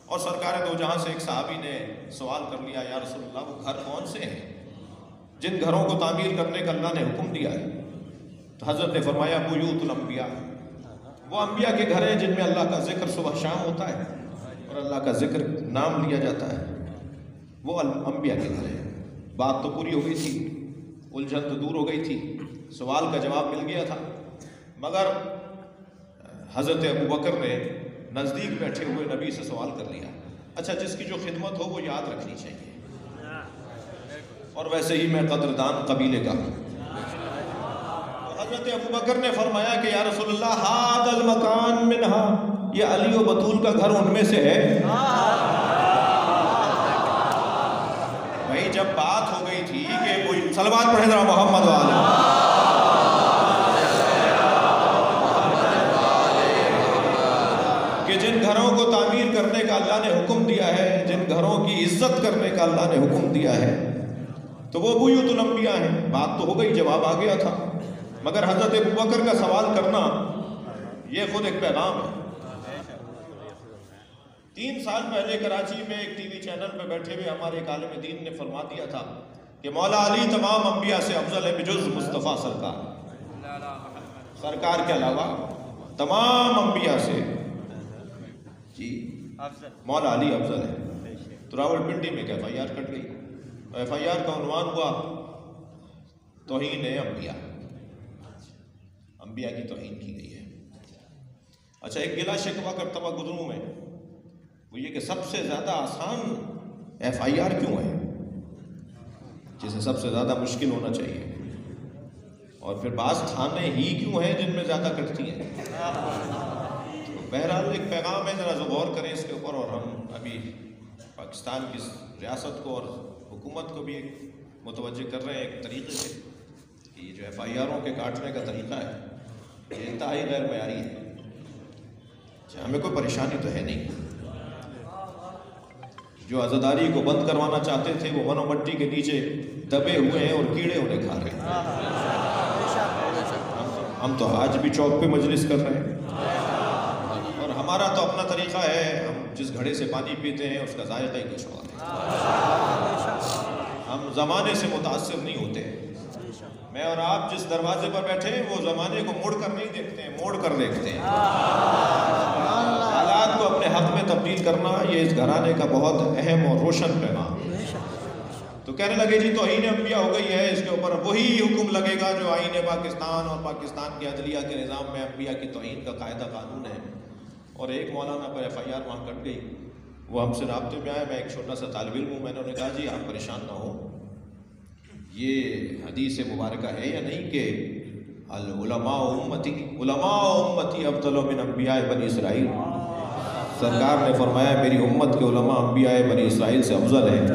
اور سرکار دو جہاں سے ایک صحابی نے سوال کر لیا، یا رسول اللہ وہ گھر کون سے ہیں جن گھروں کو تعمیر کرنے کا اللہ نے حکم دیا ہے؟ تو حضرت نے فرمایا بیوت الانبیاء، وہ انبیاء کے گھر ہیں جن میں اللہ کا ذکر صبح شام ہوتا ہے اور اللہ کا ذکر نام لیا جاتا ہے، وہ انبیاء کے گھر ہیں۔ بات تو پوری ہو گئی تھی، الجھن تو دور ہو گئی تھی، سوال کا جواب مل گیا تھا، مگر حضرت ابوبکر نے نزدیک بیٹھے ہوئے نبی سے سوال کر لیا، اچھا جس کی جو خدمت ہو وہ یاد رکھنی چاہیے، اور ویسے ہی میں قدردان قبیلے کا ہوں۔ حضرت ابوبکر نے فرمایا کہ یا رسول اللہ ھذا المکان منہا، یہ علی و بطول کا گھر ان میں سے ہے۔ بھائی جب بات ہو گئی تھی کہ کوئی صلوات پڑھیں ذرا محمد والے، کہ جن گھروں کو تعمیر کرنے کا اللہ نے حکم دیا ہے، جن گھروں کی عزت کرنے کا اللہ نے حکم دیا ہے، تو وہ بیوت الانبیاء ہیں۔ بات تو ہو گئی، جواب آ گیا تھا، مگر حضرت ابوبکر کا سوال کرنا یہ خود ایک پیغام ہے۔ 3 سال پہلے کراچی میں ایک ٹی وی چینل پہ بیٹھے ہوئے ہمارے ایک عالم دین نے فرما دیا تھا کہ مولا علی تمام انبیاء سے افضل ہے بجز مصطفیٰ سرکار کے علاوہ تمام انبیاء سے جی مولا علی افضل ہے۔ تو راولپنڈی میں ایک FIR کٹ گئی، FIR کا عنوان ہوا توہین انبیاء، انبیاء کی توہین کی گئی ہے۔ اچھا ایک گلہ شکوہ کرتا ہوا گزروں میں، وہ یہ کہ سب سے زیادہ آسان FIR کیوں ہے، جسے سب سے زیادہ مشکل ہونا چاہیے، اور پھر بعض تھانے ہی کیوں ہیں جن میں زیادہ کٹتی ہیں۔ بہرحال ایک پیغام ہے، ذرا غور کریں اس کے اوپر، اور ہم ابھی پاکستان کی ریاست کو اور حکومت کو بھی متوجہ کر رہے ہیں ایک طریقے سے کہ یہ جو FIRوں کے کاٹنے کا طریقہ ہے یہ انتہائی غیر معیاری ہے۔ ہمیں کوئی پریشانی تو ہے نہیں، جو عزاداری کو بند کروانا چاہتے تھے وہ من و مٹی کے نیچے دبے ہوئے ہیں اور کیڑے انہیں کھا رہے ہیں۔ ہم تو آج بھی چوک پہ مجلس کر رہے ہیں، اور ہمارا تو اپنا طریقہ ہے، ہم جس گھڑے سے پانی پیتے ہیں اس کا ذائقہ ہی کچھ اور ہے۔ ہم زمانے سے متاثر نہیں ہوتے۔ میں اور آپ جس دروازے پر بیٹھے ہیں وہ زمانے کو مڑ کر نہیں دیکھتے ہیں، موڑ کر دیکھتے ہیں۔ حالات کو اپنے حق میں تبدیل کرنا یہ اس گھرانے کا بہت اہم اور روشن پیغام ہے۔ تو کہنے لگے جی توہین انبیاء ہو گئی ہے، اس کے اوپر وہی حکم لگے گا جو آئین پاکستان اور پاکستان کی عدلیہ کے نظام میں انبیاء کی توہین کا قاعدہ قانون ہے۔ اور ایک مولانا پر FIR وہاں کٹ گئی، وہ ہم سے رابطے میں آئے، میں ایک چھوٹا سا طالب علم ہوں، میں نے انہیں کہا جی آپ پریشان نہ ہو، یہ حدیث مبارکہ ہے یا نہیں کہ العلماء امتی افضل من انبیاء بنی اسرائیل؟ سرکار نے فرمایا میری امت کے علماء انبیاء بنی اسرائیل سے افضل ہیں۔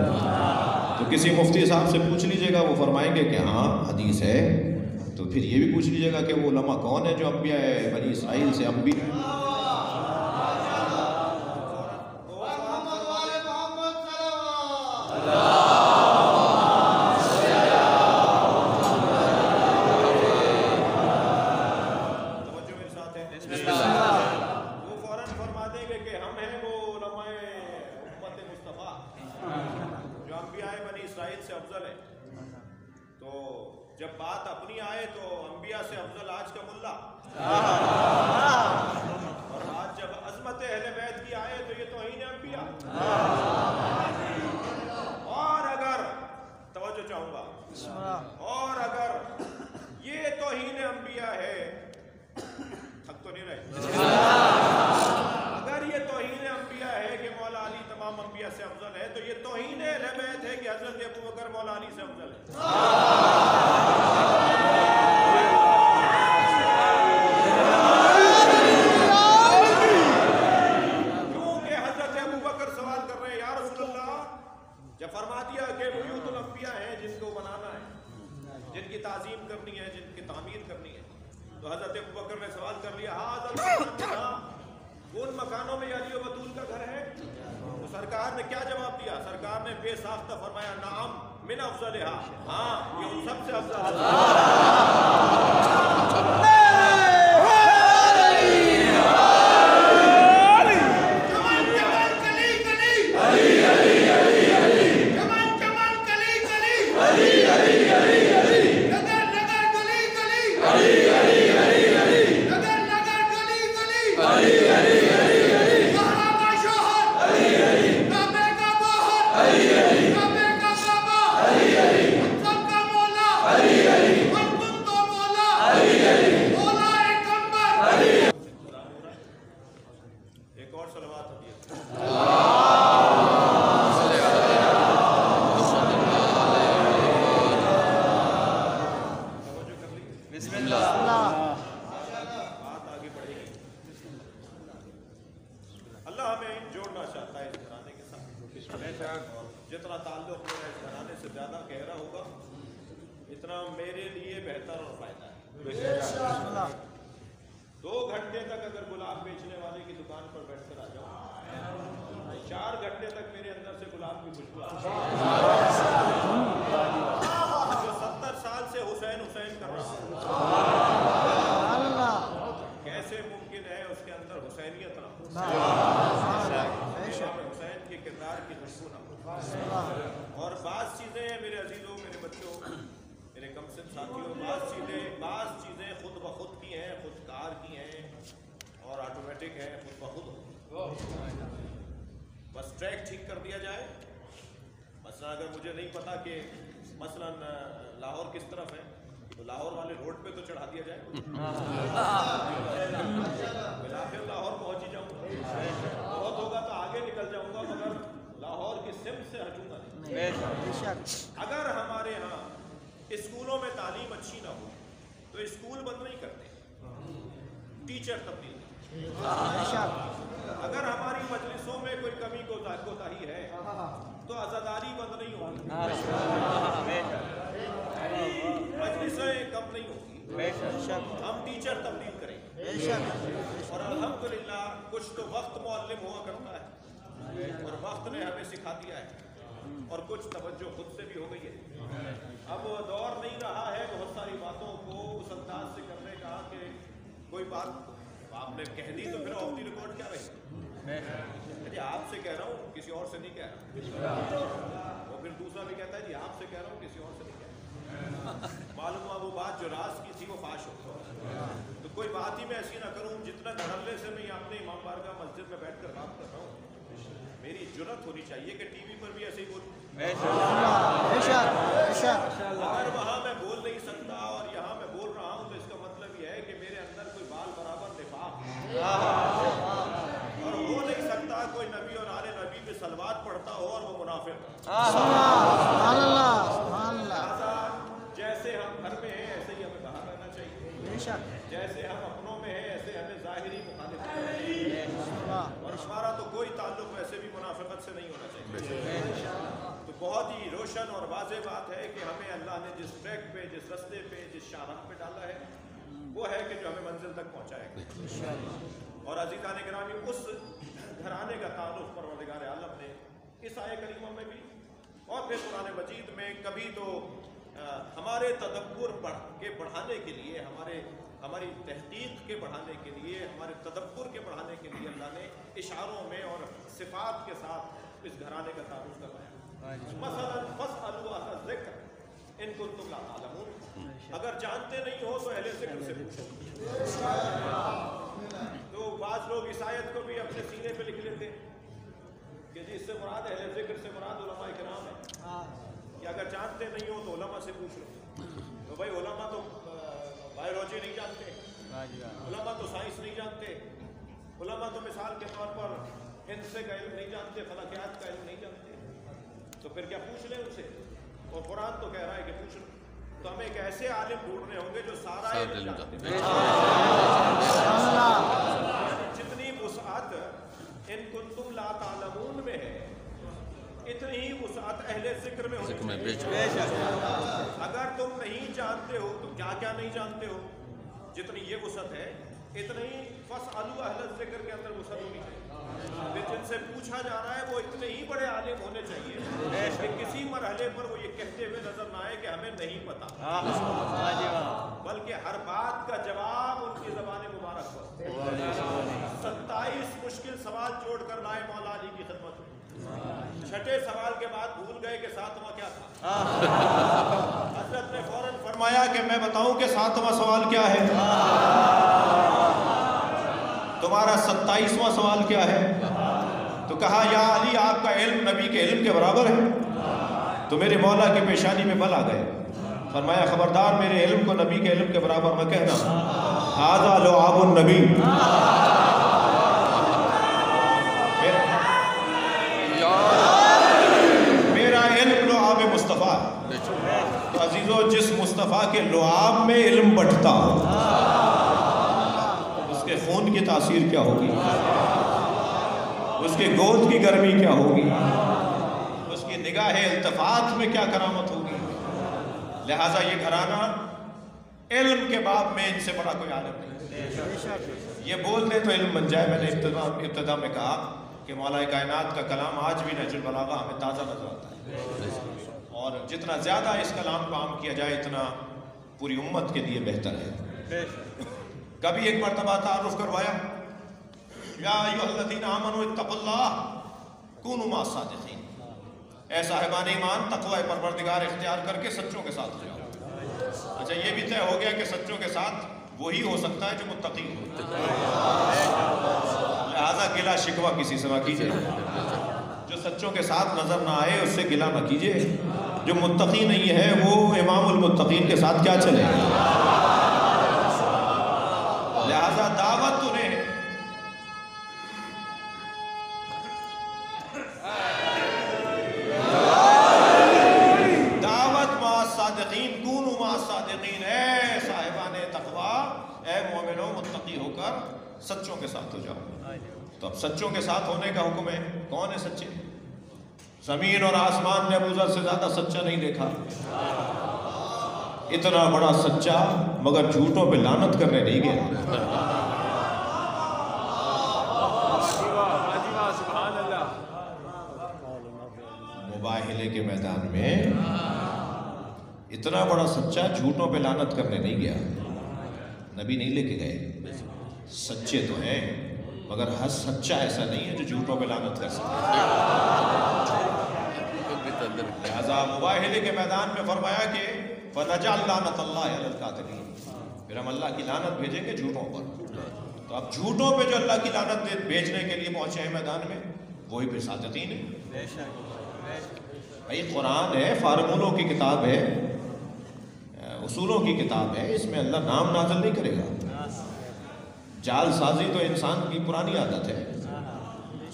تو کسی مفتی صاحب سے پوچھ لیجئے گا، وہ فرمائیں گے کہ ہاں حدیث ہے، تو پھر یہ بھی پوچھ لیجئے گا کہ وہ علماء کون ہیں جو انبیاء بنی اسرائیل سے جب بات اپنی آئے تو انبیاء سے افضل آج کا ملا، اور آج جب عظمت اہل بیت کی آئے تو یہ توہین انبیاء۔ اور اگر توجہ چاہوں گا، اور اگر یہ توہین انبیاء ہے، تھک تو نہیں رہے، اگر یہ توہین انبیاء ہے کہ مولا علی تمام انبیاء سے افضل ہے، تو یہ توہین اہل بیت ہے کہ حضرت ابوبکر مولا علی سے افضل ہے۔ جب فرما دیا کہ بیوت الانبیاء ہیں جن کو بنانا ہے، جن کی تعظیم کرنی ہے، جن کی تعمیر کرنی ہے، تو حضرت ابوبکر نے سوال کر لیا ان مکانوں میں علی و بطول کا گھر ہے؟ تو سرکار نے کیا جواب دیا؟ سرکار نے بے ساختہ فرمایا نعم من افضلها، ہاں یہ ان سب سے افضل ہے۔ ایک اور صلوات ہوتی ہے۔ بسم اللہ، بات آگے بڑھے گی۔ اللہ ہمیں جوڑنا چاہتا ہے اس گھرانے کے ساتھ، اور جتنا تعلق میرا اس گھرانے سے زیادہ گہرا ہوگا اتنا میرے لیے بہتر اور فائدہ ہے۔ 2 گھنٹے تک اگر گلاب بیچنے والے کی دکان پر بیٹھ کر آ جاؤں، 4 گھنٹے تک میرے اندر سے گلاب کی خوشبو آ جائے۔ جو 70 سال سے حسین حسین کر رہا ہوں، کیسے ممکن ہے اس کے اندر حسینیت نہ ہو، حسین کے کردار کی خوشبو نہ ہو؟ اور بعض چیزیں ہیں میرے عزیزوں، میرے بچوں، میرے کم سن ساتھیوں، بعض چیزیں خود بخود کی ہیں، خود کار کی ہیں اور آٹومیٹک ہیں، خود بخود ہو، بس ٹریک ٹھیک کر دیا جائے۔ مثلا اگر مجھے نہیں پتا کہ مثلا لاہور کس طرف ہے تو لاہور والے روڈ پہ تو چڑھا دیا جائے، بلاخر لاہور پہنچ ہی جاؤں گا، بہت ہوگا تو آگے نکل جاؤں گا، مگر لاہور کی سمت سے ہٹوں گا نہیں۔ اگر ہمارے ہاں اسکولوں میں تعلیم اچھی نہ ہو تو اسکول بند نہیں کرتے، ٹیچر تبدیل کرتے۔ اگر ہماری مجلسوں میں کوئی کمی کوتاہی ہے تو عزاداری بند نہیں ہوگی، مجلسیں کم نہیں ہوگی، ہم ٹیچر تبدیل کریں گے۔ اور الحمدللہ کچھ تو وقت معلم ہوا کرتا ہے اور وقت نے ہمیں سکھا دیا ہے، اور کچھ توجہ خود سے بھی ہو گئی ہے۔ اب دور نہیں رہا ہے بہت ساری باتوں کو اس انداز سے کرنے کا کہ کوئی بات آپ نے کہہ دی تو پھر آف دی ریکارڈ کیا رہے؟ جی آپ سے کہہ رہا ہوں، کسی اور سے نہیں کہہ رہا، اور پھر دوسرا بھی کہتا ہے جی آپ سے کہہ رہا ہوں، کسی اور سے نہیں کہہ رہا۔ معلوم ہوا وہ بات جو راز کی تھی وہ فاش ہو، تو کوئی بات ہی میں ایسی نہ کروں جتنا دھڑلے سے میں اپنے امام بارگاہ مسجد میں بیٹھ کر بات کر رہا ہوں، میری جرت ہونی چاہیے کہ ٹی وی پر بھی ایسے ہی بولوں۔ اگر وہاں میں بول نہیں سکتا اور یہاں میں بول رہا ہوں تو اس کا مطلب یہ ہے کہ میرے اندر کوئی بال برابر نفاق ہے، اور ہو نہیں سکتا کوئی نبی اور آل نبی پہ صلوات پڑھتا ہو اور وہ منافق ہو۔ لہٰذا جیسے ہم گھر میں ہیں ایسے ہی ہمیں باہر رہنا چاہیے، جیسے ہم اپنوں میں ہیں ایسے ہمیں ظاہری مخالف ہونا چاہیے، اور ہمارا تو کوئی تعلق ویسے بھی منافقت سے نہیں ہونا چاہیے۔ تو بہت ہی روشن اور واضح بات ہے کہ ہمیں اللہ نے جس ٹریک پہ، جس رستے پہ، جس شاہراہ پہ ڈالا ہے وہ ہے کہ جو ہمیں منزل تک پہنچائے گا۔ اور عزیزان گرامی، اس گھرانے کا تعلق پروردگار عالم نے اس آیہ کریمہ میں بھی اور پھر قرآن مجید میں کبھی تو ہمارے تدبر کے بڑھانے کے لیے، ہماری تحقیق کے بڑھانے کے لیے، ہمارے تدبر کے بڑھانے کے لیے اللہ نے اشاروں میں اور صفات کے ساتھ اس گھرانے کا تعارف کروایا۔ مثلا فاسألوا اہل الذکر ان کنتم لا تعلمون، اگر جانتے نہیں ہو تو اہل ذکر سے پوچھو۔ تو بعض لوگ اس آیت کو بھی اپنے سینے پہ لکھ لیتے کہ جی اس سے مراد اہل ذکر سے مراد علماء کرام ہے، کہ اگر جانتے نہیں ہو تو علماء سے پوچھ لو۔ تو بھائی علماء تو بایولوجی نہیں جانتے، علماء تو سائنس نہیں جانتے، علماء تو مثال کے طور پر ہندسے کا علم نہیں جانتے، فلکیات کا علم نہیں جانتے، تو پھر کیا پوچھ لیں ان سے؟ اور قرآن تو کہہ رہا ہے کہ پوچھ لو۔ تو ہمیں ایک ایسے عالم ڈھونڈنے ہوں گے جو سارا علم جانتے ہیں۔ جتنی وسعت ان کنتم لا تعلمون میں ہے، اتنی ہی وسعت اہل ذکر میں ہونی چاہیے۔ بے شک اگر تم نہیں جانتے ہو تو کیا کیا نہیں جانتے ہو، جتنی یہ وسعت ہے اتنی ہی فاسألوا اہل الذکر کے اندر وسعت ہونی چاہیے۔ پھر جن سے پوچھا جا رہا ہے وہ اتنے ہی بڑے عالم ہونے چاہیے کہ کسی مرحلے پر وہ یہ کہتے ہوئے نظر نہ آئے کہ ہمیں نہیں پتا، بلکہ ہر بات کا جواب ان کی زبان مبارک پر 27 مشکل سوال جوڑ کر لائے مولا علی کی خدمت میں۔ چھٹے سوال کے بعد بھول گئے کہ ساتواں کیا تھا۔ حضرت نے فوراً فرمایا کہ میں بتاؤں کہ ساتواں سوال کیا ہے؟ تمہارا 27واں سوال کیا ہے؟ تو کہا یا علی آپ کا علم نبی کے علم کے برابر ہے؟ تو میرے مولا کی پیشانی میں بل آ گئے۔ فرمایا خبردار میرے علم کو نبی کے علم کے برابر میں کہنا، ھذا لعاب النبی، میرا علم لعاب مصطفیٰ۔ تو عزیزو جس مصطفیٰ کے لعاب میں علم بٹھتا ہو اس کے خون کی تاثیر کیا ہوگی، اس کے گود کی گرمی کیا ہوگی، اس کی نگاہ التفات میں کیا کرامت ہوگی۔ لہٰذا یہ گھرانہ علم کے باب میں ان سے بڑا کوئی عالم نہیں۔ یہ بول دے تو علم بن جائے۔ میں نے ابتدا میں کہا کہ مولا کائنات کا کلام آج بھی نہج البلاغہ ہمیں تازہ نظر آتا ہے، اور جتنا زیادہ اس کلام کو عام کیا جائے اتنا پوری امت کے لیے بہتر ہے۔ کبھی ایک مرتبہ تعارف کروایا، یا ایھا الذین آمنوا اتقوا اللہ کونوا مع الصادقین، اے صاحبان ایمان تقوی پروردگار اختیار کر کے سچوں کے ساتھ جاؤ۔ اچھا یہ بھی طے ہو گیا کہ سچوں کے ساتھ وہی ہو سکتا ہے جو متقی ہو، لہذا گلہ شکوہ کسی سے نہ کیجئے۔ جو سچوں کے ساتھ نظر نہ آئے اس سے گلہ نہ کیجئے۔ جو متقی نہیں ہے وہ امام المتقین کے ساتھ کیا چلے؟ لہذا دعوت انہیں دعوت مع الصادقین، کونوا مع الصادقین، اے صاحبان تقوی، اے مومنوں متقی ہو کر سچوں کے ساتھ ہو جاؤ۔ تو اب سچوں کے ساتھ ہونے کا حکم ہے۔ کون ہے سچے؟ زمین اور آسمان نے ابو ذر سے زیادہ سچا نہیں دیکھا۔ اتنا بڑا سچا مگر جھوٹوں پہ لعنت کرنے نہیں گیا۔ مباہلے کے میدان میں اتنا بڑا سچا جھوٹوں پہ لعنت کرنے نہیں گیا۔ نبی نہیں لے کے گئے۔ سچے تو ہیں مگر ہر سچا ایسا نہیں ہے جو جھوٹوں پہ لعنت کر سکے۔ لہذا مباہلے کے میدان میں فرمایا کہ فَنَجْعَلْ لَعْنَةَ اللَّهِ عَلَى الْكَاذِبِينَ، پھر ہم اللہ کی لعنت بھیجیں گے جھوٹوں پر۔ تو اب جھوٹوں پہ جو اللہ کی لعنت بھیجنے کے لیے پہنچے ہیں میدان میں وہی پھر صادقین ہیں۔ بھائی قرآن ہے، فارمولوں کی کتاب ہے، اصولوں کی کتاب ہے، اس میں اللہ نام نازل نہیں کرے گا۔ جال سازی تو انسان کی پرانی عادت ہے۔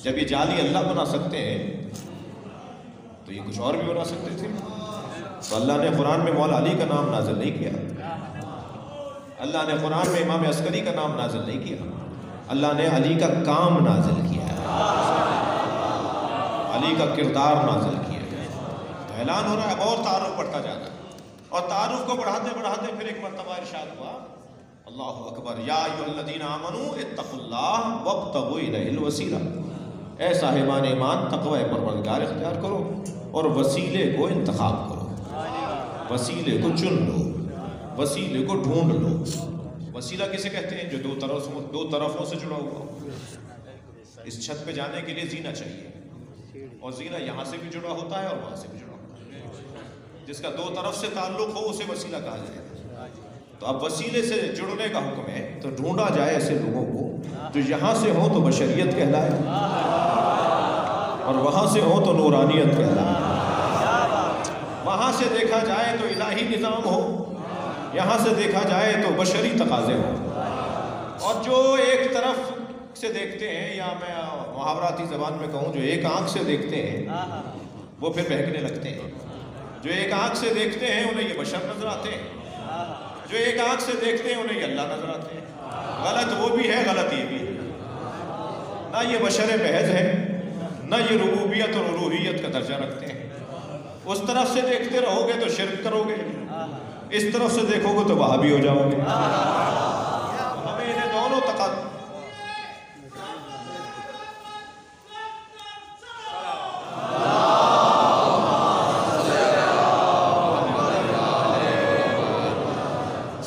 جب یہ جال ہی اللہ بنا سکتے ہیں تو یہ کچھ اور بھی بنا سکتے تھے۔ تو اللہ نے قرآن میں مولا علی کا نام نازل نہیں کیا، اللہ نے قرآن میں امام عسکری کا نام نازل نہیں کیا، اللہ نے علی کا کام نازل کیا ہے، علی کا کردار نازل کیا ہے۔ تو اعلان ہو رہا ہے، اور تعارف بڑھتا جا رہا ہے، اور تعارف کو بڑھاتے بڑھاتے پھر ایک مرتبہ ارشاد ہوا، اللہ اکبر، یا ایھا الذین آمنوا اتقوا اللہ وابتغوا الیہ الوسیلہ، اے صاحبان ایمان تقوی پروردگار اختیار کرو اور وسیلے کو انتخاب کرو، وسیلے کو چن لو، وسیلے کو ڈھونڈ لو۔ وسیلہ کسے کہتے ہیں؟ جو دو طرفوں سے جڑا ہوا ہو۔ اس چھت پہ جانے کے لیے زینہ چاہیے، اور زینہ یہاں سے بھی جڑا ہوتا ہے اور وہاں سے بھی جڑا ہوتا ہے۔ جس کا دو طرف سے تعلق ہو اسے وسیلہ کہا جائے۔ تو اب وسیلے سے جڑنے کا حکم ہے، تو ڈھونڈا جائے ایسے لوگوں کو جو یہاں سے ہوں تو بشریت کہلائے اور وہاں سے ہوں تو نورانیت کہلائے۔ وہاں سے دیکھا جائے تو الہی نظام ہو، یہاں سے دیکھا جائے تو بشری تقاضے ہوں۔ اور جو ایک طرف سے دیکھتے ہیں، یا میں محاوراتی زبان میں کہوں جو ایک آنکھ سے دیکھتے ہیں وہ پھر بہکنے لگتے ہیں۔ جو ایک آنکھ سے دیکھتے ہیں انہیں یہ بشر نظر آتے ہیں، جو ایک آنکھ سے دیکھتے ہیں انہیں یہ اللہ نظر آتے ہیں۔ غلط وہ بھی ہے، غلط یہ بھی ہے۔ نہ یہ بشر محض ہے، نہ یہ ربوبیت اور الوہیت کا درجہ رکھتے ہیں۔ اس طرف سے دیکھتے رہو گے تو شرک کرو گے، اس طرف سے دیکھو گے تو وہابی ہو جاؤ گے۔ ہمیں انہیں دونوں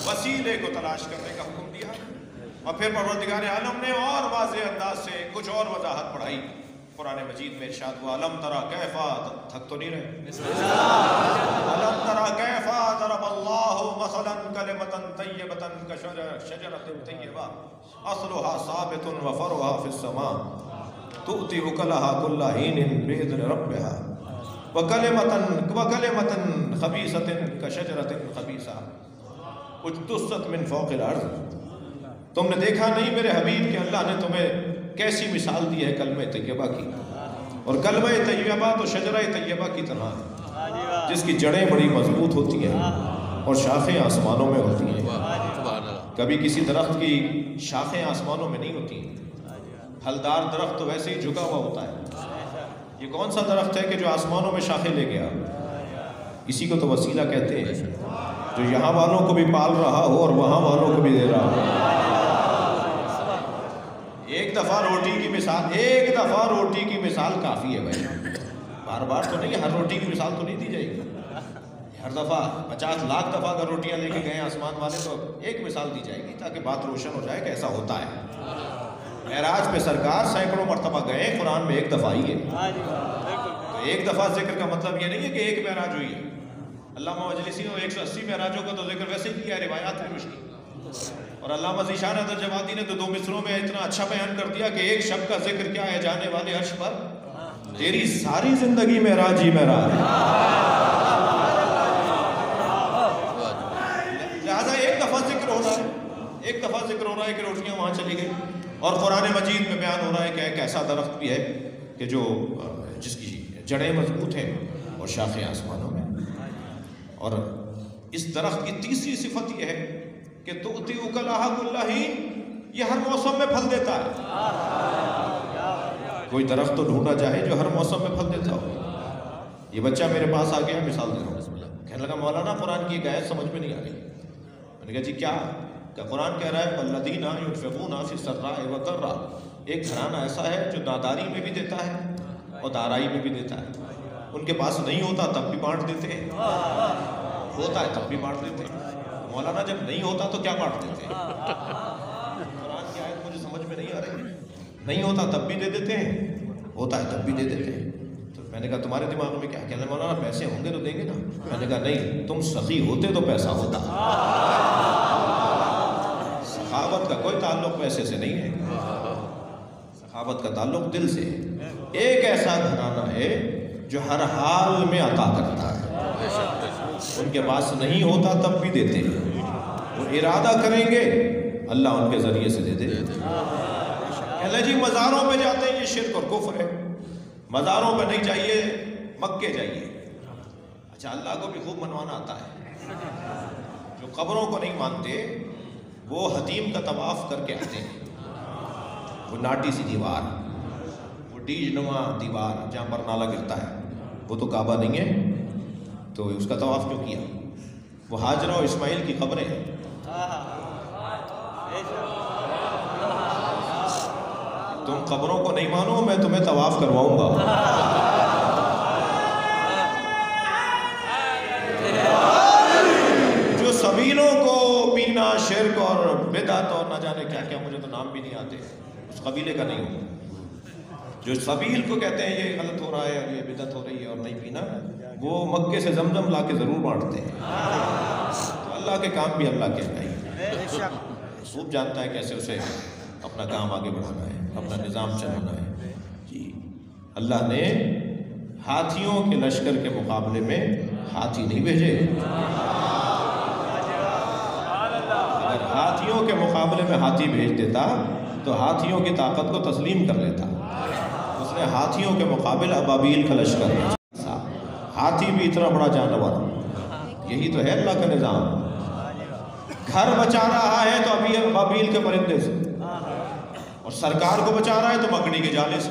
وسیلے کو تلاش کرنے کا حکم دیا، اور پھر پروردگار عالم نے اور واضح انداز سے کچھ اور وضاحت پڑھائی۔ قرآن مجید میں ارشاد ہوا علم ترى کیف، تھک تو نہیں رہے، علم ترى کیف ضرب اللہ مثلا کلمۃ طیبۃ کشجرۃ طیبہ اصلها ثابت وفرعها في السماء تؤتی اکلها کل حین بإذن ربها وکلمۃ خبیثۃ کشجرۃ خبیثہ اجتثت من فوق الارض۔ تم نے دیکھا نہیں میرے حبیب کہ اللہ نے تمہیں کیسی مثال دی ہے کلمہ طیبہ کی، اور کلمہ طیبہ تو شجرہ طیبہ کی طرح ہے جس کی جڑیں بڑی مضبوط ہوتی ہیں اور شاخیں آسمانوں میں ہوتی ہیں۔ کبھی کسی درخت کی شاخیں آسمانوں میں نہیں ہوتی ہیں، پھلدار درخت تو ویسے ہی جھکا ہوا ہوتا ہے۔ یہ کون سا درخت ہے کہ جو آسمانوں میں شاخیں لے گیا؟ اسی کو تو وسیلہ کہتے ہیں، جو یہاں والوں کو بھی پال رہا ہو اور وہاں والوں کو بھی دے رہا ہو۔ ایک دفعہ روٹی کی مثال کافی ہے بھائی، بار بار تو نہیں، ہر روٹی کی مثال تو نہیں دی جائے گی۔ ہر دفعہ 50 لاکھ دفعہ اگر روٹیاں لے کے گئے آسمان والے تو ایک مثال دی جائے گی تاکہ بات روشن ہو جائے کہ ایسا ہوتا ہے۔ معراج پہ سرکار سینکڑوں مرتبہ گئے، قرآن میں ایک دفعہ ہی ہے۔ تو ایک دفعہ ذکر کا مطلب یہ نہیں ہے کہ ایک معراج ہوئی ہے۔ علامہ مجلسی نے 180 معراجوں کا تو ذکر ویسے ہی کیا ہے روایات میں مشکل، اور علامہ ذیشان حضرت جماعتی نے تو 2 مصروں میں اتنا اچھا بیان کر دیا کہ ایک شب کا ذکر کیا ہے جانے والے عرش پر، تیری ساری زندگی معراج ہی معراج ہے۔ لہذا ایک دفعہ ذکر ہو رہا ہے کہ روٹیاں وہاں چلی گئی، اور قرآن مجید میں بیان ہو رہا ہے کہ ایک ایسا درخت بھی ہے کہ جو جس کی جڑیں مضبوط ہیں اور شاخیں آسمانوں میں۔ اور اس درخت کی تیسری صفت یہ ہے کہ تؤتی اکلها کل حین، یہ ہر موسم میں پھل دیتا ہے۔ کوئی درخت تو ڈھونڈا جائے جو ہر موسم میں پھل دیتا ہو۔ یہ بچہ میرے پاس آ گیا، مثال دے رہا ہوں، کہنے لگا مولانا قرآن کی ایک آیت سمجھ میں نہیں آ رہی۔ میں نے کہا جی کیا؟ کہ قرآن کہہ رہا ہے والذین ينفقون فی السراء والضراء، ایک گھرانہ ایسا ہے جو ناداری میں بھی دیتا ہے اور دارائی میں بھی دیتا ہے۔ ان کے پاس نہیں ہوتا تب بھی بانٹ دیتے ہیں، ہوتا ہے تب بھی بانٹ دیتے ہیں۔ مولانا جب نہیں ہوتا تو کیا بانٹ دیتے ہیں؟ قرآن کی آیت مجھے سمجھ میں نہیں آ رہی۔ نہیں ہوتا تب بھی دے دیتے ہیں، ہوتا ہے تب بھی دے دیتے ہیں۔ تو میں نے کہا تمہارے دماغ میں کیا؟ کہنے لگا مولانا پیسے ہوں گے تو دیں گے نا۔ میں نے کہا نہیں، تم سخی ہوتے تو پیسہ ہوتا۔ سخاوت کا کوئی تعلق پیسے سے نہیں ہے، سخاوت کا تعلق دل سے ہے۔ ایک ایسا گھرانہ ہے جو ہر حال میں عطا کرتا ہے، ان کے پاس نہیں ہوتا تب بھی دیتے ہیں، وہ ارادہ کریں گے اللہ ان کے ذریعے سے دے دے۔ کہنے جی مزاروں پہ جاتے ہیں، یہ شرک اور کفر ہے، مزاروں پہ نہیں جائیے، مکے جائیے۔ اچھا اللہ کو بھی خوب منوانا آتا ہے۔ جو قبروں کو نہیں مانتے وہ حتیم کا طواف کر کے آتے ہیں، وہ ناٹی سی دیوار، وہ ڈیج نما دیوار جہاں پر نالا گرتا ہے، وہ تو کعبہ نہیں ہے، تو اس کا طواف کیوں کیا؟ وہ ہاجرہ اور اسماعیل کی قبریں ہیں۔ تم قبروں کو نہیں مانو، میں تمہیں طواف کرواؤں گا۔ جو سبیلوں کو پینا، شرک اور بدعت اور نہ جانے کیا کیا، مجھے تو نام بھی نہیں آتے، اس قبیلے کا نہیں ہوں۔ جو سبیل کو کہتے ہیں یہ غلط ہو رہا ہے اور یہ بدعت ہو رہی ہے اور نہیں پینا، وہ مکے سے زمزم لا کے ضرور بانٹتے ہیں۔ تو اللہ کے کام بھی اللہ کے ہیں، خوب جانتا ہے کیسے اسے اپنا کام آگے بڑھانا ہے، اپنا نظام چلانا ہے۔ جی اللہ نے ہاتھیوں کے لشکر کے مقابلے میں ہاتھی نہیں بھیجے، اگر ہاتھیوں کے مقابلے میں ہاتھی بھیج دیتا تو ہاتھیوں کی طاقت کو تسلیم کر لیتا۔ اس نے ہاتھیوں کے مقابل ابابیل کا لشکر بھیجا۔ ہاتھی بھی اتنا بڑا جانور، یہی تو ہے اللہ کا نظام۔ گھر بچا رہا ہے تو ابھی ابابیل کے پرندے سے، اور سرکار کو بچا رہا ہے تو مکڑی کے جالے سے۔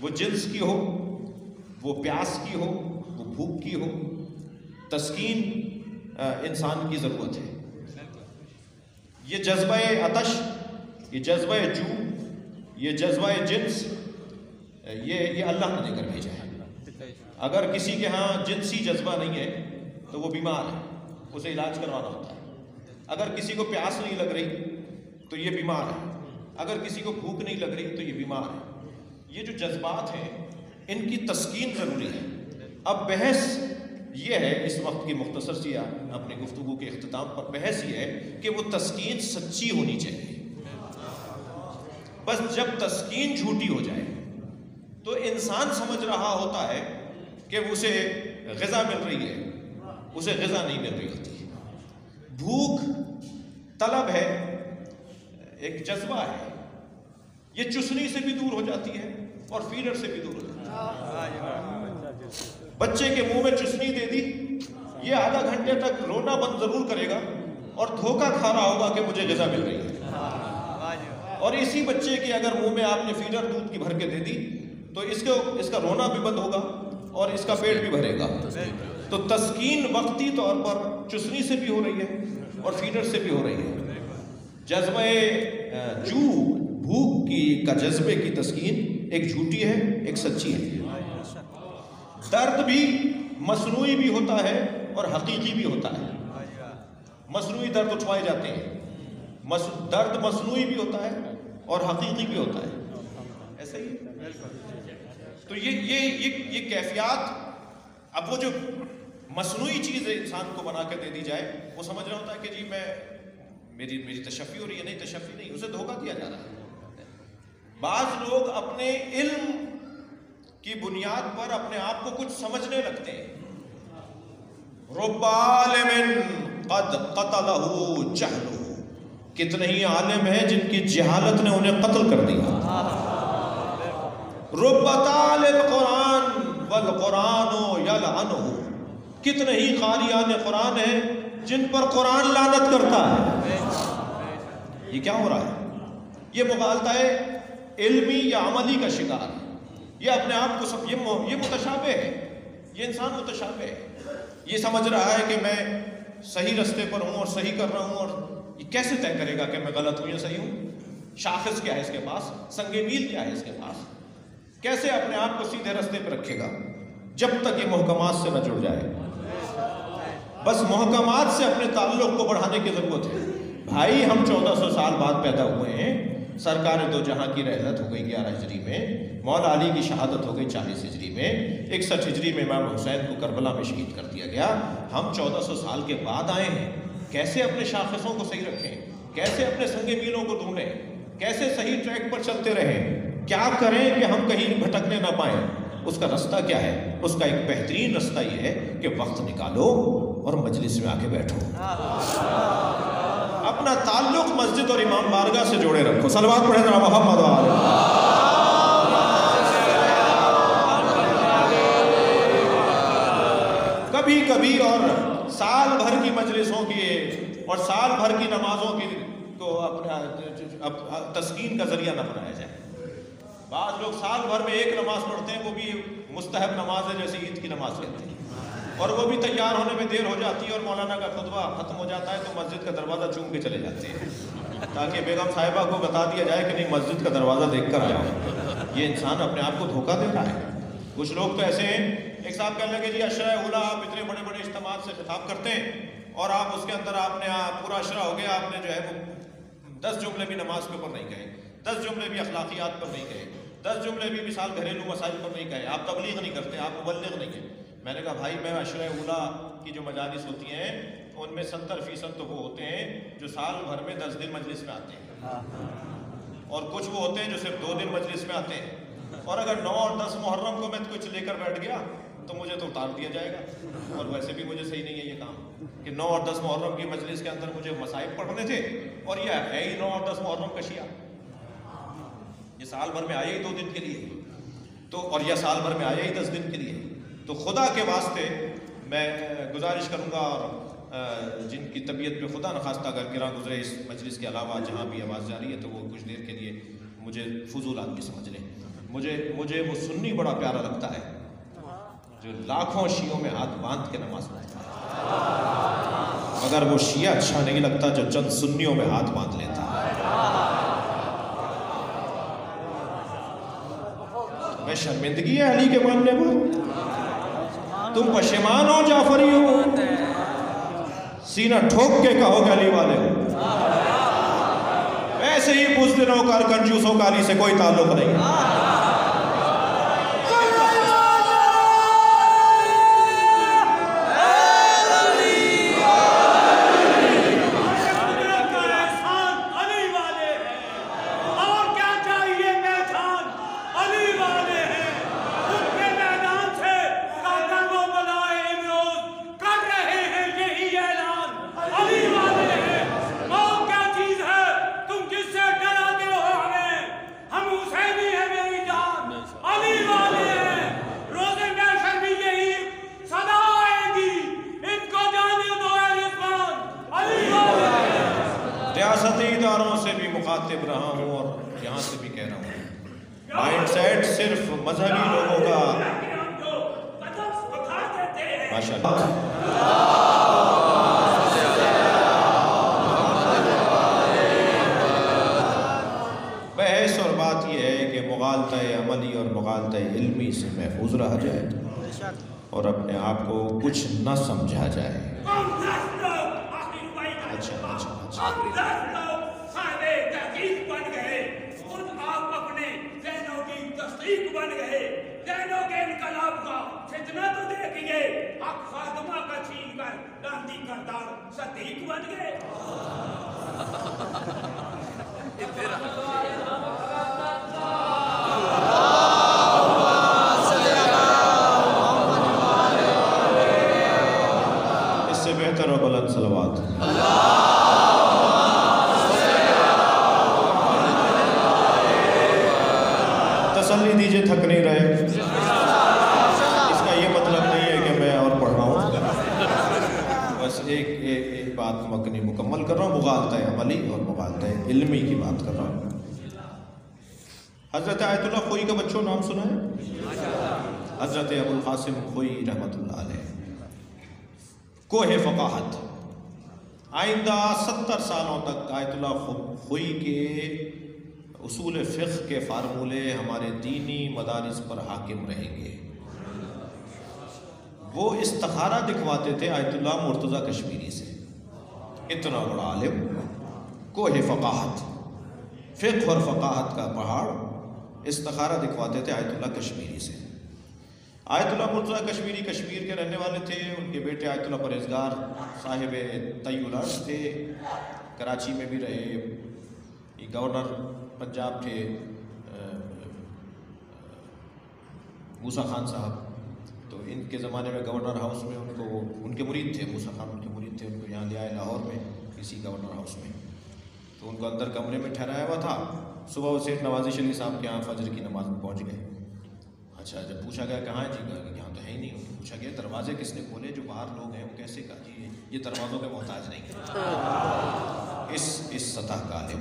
وہ جنس کی ہو، وہ پیاس کی ہو، وہ بھوک کی ہو، تسکین انسان کی ضرورت ہے۔ یہ جذبہ عطش، یہ جذبہ جو، یہ جذبہ جنس، یہ اللہ نے دے کر بھیجا ہے۔ اگر کسی کے ہاں جنسی جذبہ نہیں ہے تو وہ بیمار ہے، اسے علاج کروانا ہوتا ہے۔ اگر کسی کو پیاس نہیں لگ رہی تو یہ بیمار ہے، اگر کسی کو بھوک نہیں لگ رہی تو یہ بیمار ہے۔ یہ جو جذبات ہیں ان کی تسکین ضروری ہے۔ اب بحث یہ ہے اس وقت کی مختصر سی اپنی گفتگو کے اختتام پر بحث یہ ہے کہ وہ تسکین سچی ہونی چاہیے۔ بس جب تسکین جھوٹی ہو جائے تو انسان سمجھ رہا ہوتا ہے کہ اسے غذا مل رہی ہے، اسے غذا نہیں مل رہی ہوتی۔ بھوک طلب ہے، ایک جذبہ ہے، یہ چسنی سے بھی دور ہو جاتی ہے اور فیڈر سے بھی دور ہو جاتی ہے۔ بچے کے منہ میں چسنی دے دی، یہ آدھا گھنٹے تک رونا بند ضرور کرے گا اور دھوکہ کھا رہا ہوگا کہ مجھے غذا مل رہی ہے۔ اور اسی بچے کے اگر منہ میں آپ نے فیڈر دودھ کی بھر کے دے دی تو اس کا رونا بھی بند ہوگا اور اس کا پیٹ بھی بھرے گا۔ تو تسکین وقتی طور پر چسنی سے بھی ہو رہی ہے اور فیڈر سے بھی ہو رہی ہے۔ جذبہ جو، بھوک کا جذبے کی تسکین ایک جھوٹی ہے، ایک سچی ہے۔ درد بھی مصنوعی بھی ہوتا ہے اور حقیقی بھی ہوتا ہے۔ مصنوعی درد اٹھوائے جاتے ہیں، درد مصنوعی بھی ہوتا ہے اور حقیقی بھی ہوتا ہے، ایسا ہی ہے۔ تو یہ کیفیات، اب وہ جو مصنوعی چیز انسان کو بنا کے دے دی جائے، وہ سمجھ رہا ہوتا ہے کہ جی میری تشفی ہو رہی ہے، نہیں تشفی نہیں، اسے دھوکہ دیا جا رہا ہے۔ بعض لوگ اپنے علم کی بنیاد پر اپنے آپ کو کچھ سمجھنے لگتے ہیں۔ رب عالم قد قتلہ جہلہ، کتنے ہی عالم ہیں جن کی جہالت نے انہیں قتل کر دیا۔ رب طالب قرآن والقرآن یلعنہ، کتنے ہی قاریان قرآن ہیں جن پر قرآن لعنت کرتا ہے۔ یہ کیا ہو رہا ہے؟ یہ مغالطہ ہے علمی یا عملی کا شکار ہے۔ یہ اپنے آپ کو یہ متشابہ ہے، یہ انسان متشابہ ہے۔ یہ سمجھ رہا ہے کہ میں صحیح رستے پر ہوں اور صحیح کر رہا ہوں، اور یہ کیسے طے کرے گا کہ میں غلط ہوں یا صحیح ہوں؟ شاخص کیا ہے اس کے پاس؟ سنگ میل کیا ہے اس کے پاس؟ کیسے اپنے آپ کو سیدھے رستے پہ رکھے گا جب تک یہ محکمات سے نہ جڑ جائے؟ بس محکمات سے اپنے تعلق کو بڑھانے کی ضرورت ہے۔ بھائی ہم 1400 سال بعد پیدا ہوئے ہیں، سرکار دو جہاں کی رحلت ہو گئی 11 ہجری میں، مولا علی کی شہادت ہو گئی 40 ہجری میں، 61 ہجری میں امام حسین کو کربلا میں شہید کر دیا گیا۔ ہم 1400 سال کے بعد آئے ہیں، کیسے اپنے شاخصوں کو صحیح رکھیں، کیسے اپنے سنگ میلوں کو ڈھونڈیں، کیسے صحیح ٹریک پر چلتے رہیں، کیا کریں کہ ہم کہیں بھٹکنے نہ پائیں؟ اس کا رستہ کیا ہے؟ اس کا ایک بہترین رستہ یہ ہے کہ وقت نکالو اور مجلس میں آ کے بیٹھو، اپنا تعلق مسجد اور امام بارگاہ سے جوڑے رکھو۔ صلوات پڑھیں ذرا محمد وآلہ۔ کبھی کبھی اور سال بھر کی مجلسوں کی اور سال بھر کی نمازوں کی کو اپنا تسکین کا ذریعہ نہ بنایا جائے۔ بعض لوگ سال بھر میں ایک نماز پڑھتے ہیں، وہ بھی مستحب نماز ہے جیسے عید کی نماز کہتے ہیں، اور وہ بھی تیار ہونے میں دیر ہو جاتی ہے اور مولانا کا خطبہ ختم ہو جاتا ہے تو مسجد کا دروازہ چوم کے چلے جاتے ہیں تاکہ بیگم صاحبہ کو بتا دیا جائے کہ نہیں مسجد کا دروازہ دیکھ کر آیا ہوں۔ یہ انسان اپنے آپ کو دھوکہ دے رہا ہے۔ کچھ لوگ تو ایسے ہیں، ایک صاحب کہنے لگے جی عشرہ اولا آپ اتنے بڑے بڑے اجتماعات سے خطاب کرتے ہیں اور آپ اس کے اندر آپ نے پورا عشرہ ہو گیا، آپ نے جو ہے وہ 10 جملے بھی نماز کے اوپر نہیں کہے، 10 جملے بھی اخلاقیات پر نہیں کہے، 10 جملے بھی مثال گھریلو مسائل پر نہیں کہے، آپ تبلیغ نہیں کرتے، آپ مبلغ نہیں ہیں۔ میں نے کہا بھائی میں عشرہ اولا کی جو مجالس ہوتی ہیں ان میں 70% تو وہ ہوتے ہیں جو سال بھر میں 10 دن مجلس میں آتے ہیں، اور کچھ وہ ہوتے ہیں جو صرف 2 دن مجلس میں آتے ہیں، اور اگر 9 اور 10 محرم کو میں کچھ لے کر بیٹھ گیا تو مجھے تو اتار دیا جائے گا، اور ویسے بھی مجھے صحیح نہیں ہے یہ کام کہ 9 اور 10 محرم کی مجلس کے اندر مجھے مصائب پڑھنے تھے، اور یہ ہے ہی 9 اور 10 محرم کا شیعہ، یہ سال بھر میں آئے ہی 2 دن کے لیے، تو اور یہ سال بھر میں آئے ہی 10 دن کے لیے۔ تو خدا کے واسطے میں گزارش کروں گا، اور جن کی طبیعت پہ خدا نخواستہ اگر گراں گزرے اس مجلس کے علاوہ جہاں بھی آواز جاری ہے تو وہ کچھ دیر کے لیے مجھے فضول آدمی سمجھ لیں۔ مجھے وہ سنی بڑا پیارا لگتا ہے جو لاکھوں شیعوں میں ہاتھ باندھ کے نماز پڑھتا ہے، مگر وہ شیعہ اچھا نہیں لگتا جو چند سنیوں میں ہاتھ باندھ لیتا ہے۔ میں شرمندگی ہے علی کے ماننے پر، تم پشیمان ہو جعفری ہو، سینہ ٹھوک کے کہو گے علی والے ہو۔ ایسے ہی بزدلوں کا کنجوسوں کا علی سے کوئی تعلق نہیں۔ ریاستی اداروں سے بھی مخاطب رہا ہوں اور یہاں سے بھی کہہ رہا ہوں، مائنڈ سیٹ صرف مذہبی لوگوں کا ماشاءاللہ۔ بحث اور بات یہ ہے کہ مغالطہ عملی اور مغالطہ علمی سے محفوظ رہا جائے اور اپنے آپ کو کچھ نہ سمجھا جائے۔ آپ 10 لوگ صاحب تحقیق بن گئے، خود آپ اپنے ذہنوں کی تصدیق بن گئے، ذہنوں کے انقلاب کا فتنہ تو دیکھیے، حق فاطمہ کا چھین کر گاندھی کردار صدیق بن گئے۔ اس سے بہتر و بلند صلوات۔ تسلی دیجئے، تھک نہیں رہے، اس کا یہ مطلب نہیں ہے کہ میں اور پڑھ رہا ہوں، بس ایک بات مکنی مکمل کر رہا ہوں، مغالطہ عملی اور مغالطہ علمی کی بات کر رہا ہوں۔ حضرت آیت اللہ خوئی کا بچوں نام سنا ہے؟ حضرت ابو القاسم خوئی رحمۃ اللہ علیہ، کوہ فقاہت۔ آئندہ 70 سالوں تک آیت اللہ خوئی کے اصول فقہ کے فارمولے ہمارے دینی مدارس پر حاکم رہیں گے۔ وہ استخارہ دکھواتے تھے آیت اللہ مرتضیٰ کشمیری سے، اتنا بڑا عالم، کوہ فقاہت، فقہ اور فقاہت کا پہاڑ، استخارہ دکھواتے تھے آیت اللہ کشمیری سے۔ آیت اللہ مرتضیٰ کشمیری کشمیر کے رہنے والے تھے، ان کے بیٹے آیت اللہ پرہیزگار صاحب طی العرض تھے، کراچی میں بھی رہے، یہ گورنر پنجاب تھے موسیٰ خان صاحب، تو ان کے زمانے میں گورنر ہاؤس میں ان کے مرید تھے، موسیٰ خان ان کے مرید تھے، ان کو یہاں لے آئے لاہور میں کسی گورنر ہاؤس میں، تو ان کو اندر کمرے میں ٹھہرایا ہوا تھا۔ صبح وہ سیٹھ نوازش علی صاحب کے یہاں فجر کی نماز میں پہنچ گئے۔ اچھا، جب پوچھا گیا کہاں ہے جی، کہا کہ یہاں تو ہے ہی نہیں۔ پوچھا گیا دروازے کس نے کھولے؟ جو باہر لوگ ہیں وہ کیسے؟ کہا جی یہ دروازوں کے محتاج نہیں ہے، اس سطح کا عالم۔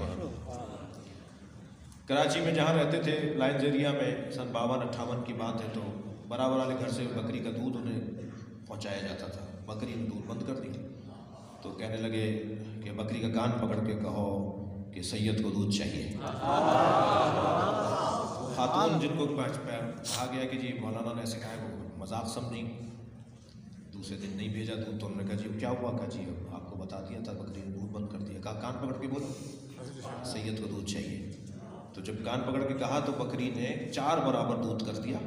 کراچی میں جہاں رہتے تھے لائنز ایریا میں، سن 52-58 کی بات ہے، تو برابر والے گھر سے بکری کا دودھ انہیں پہنچایا جاتا تھا۔ بکری نے دودھ بند کر دی تو کہنے لگے کہ بکری کا کان پکڑ کے کہو کہ سید کو دودھ چاہیے۔ خاتون جن کو کہا گیا کہ جی مولانا نے ایسے کہا ہے، وہ مذاق سمجھی، دوسرے دن نہیں بھیجا دودھ، تو انہوں نے کہا جی کیا ہوا؟ کہا جی آپ کو بتا دیا تھا، بکری نے دودھ بند کر دیا۔ کہا کان پکڑ کے بولو سید کو دودھ چاہیے۔ تو جب کان پکڑ کے کہا تو بکری نے 4 برابر دودھ کر دیا۔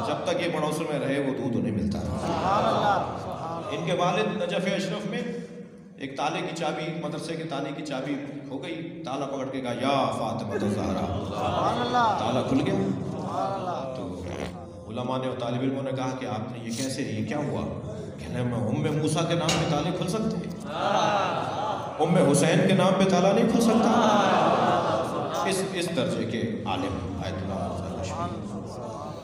جب تک یہ پڑوس میں رہے وہ دودھ انہیں ملتا رہا۔ ان کے والد نجف اشرف میں ایک تالے کی چابی، مدرسے کے تالے کی چابی ہو گئی، تالا پکڑ کے کہا یا فاطمہ الزہرا، تالا کھل گیا۔ تو علماء نے اور طالب علموں نے کہا کہ آپ نے یہ کیسے، یہ کیا ہوا؟ کہنے میں موسیٰ کے نام پہ تالے کھل سکتے ہیں، حسین کے نام پہ تالا نہیں کھل سکتا۔ اس درجے کے عالم آیت اللہ کشمیری۔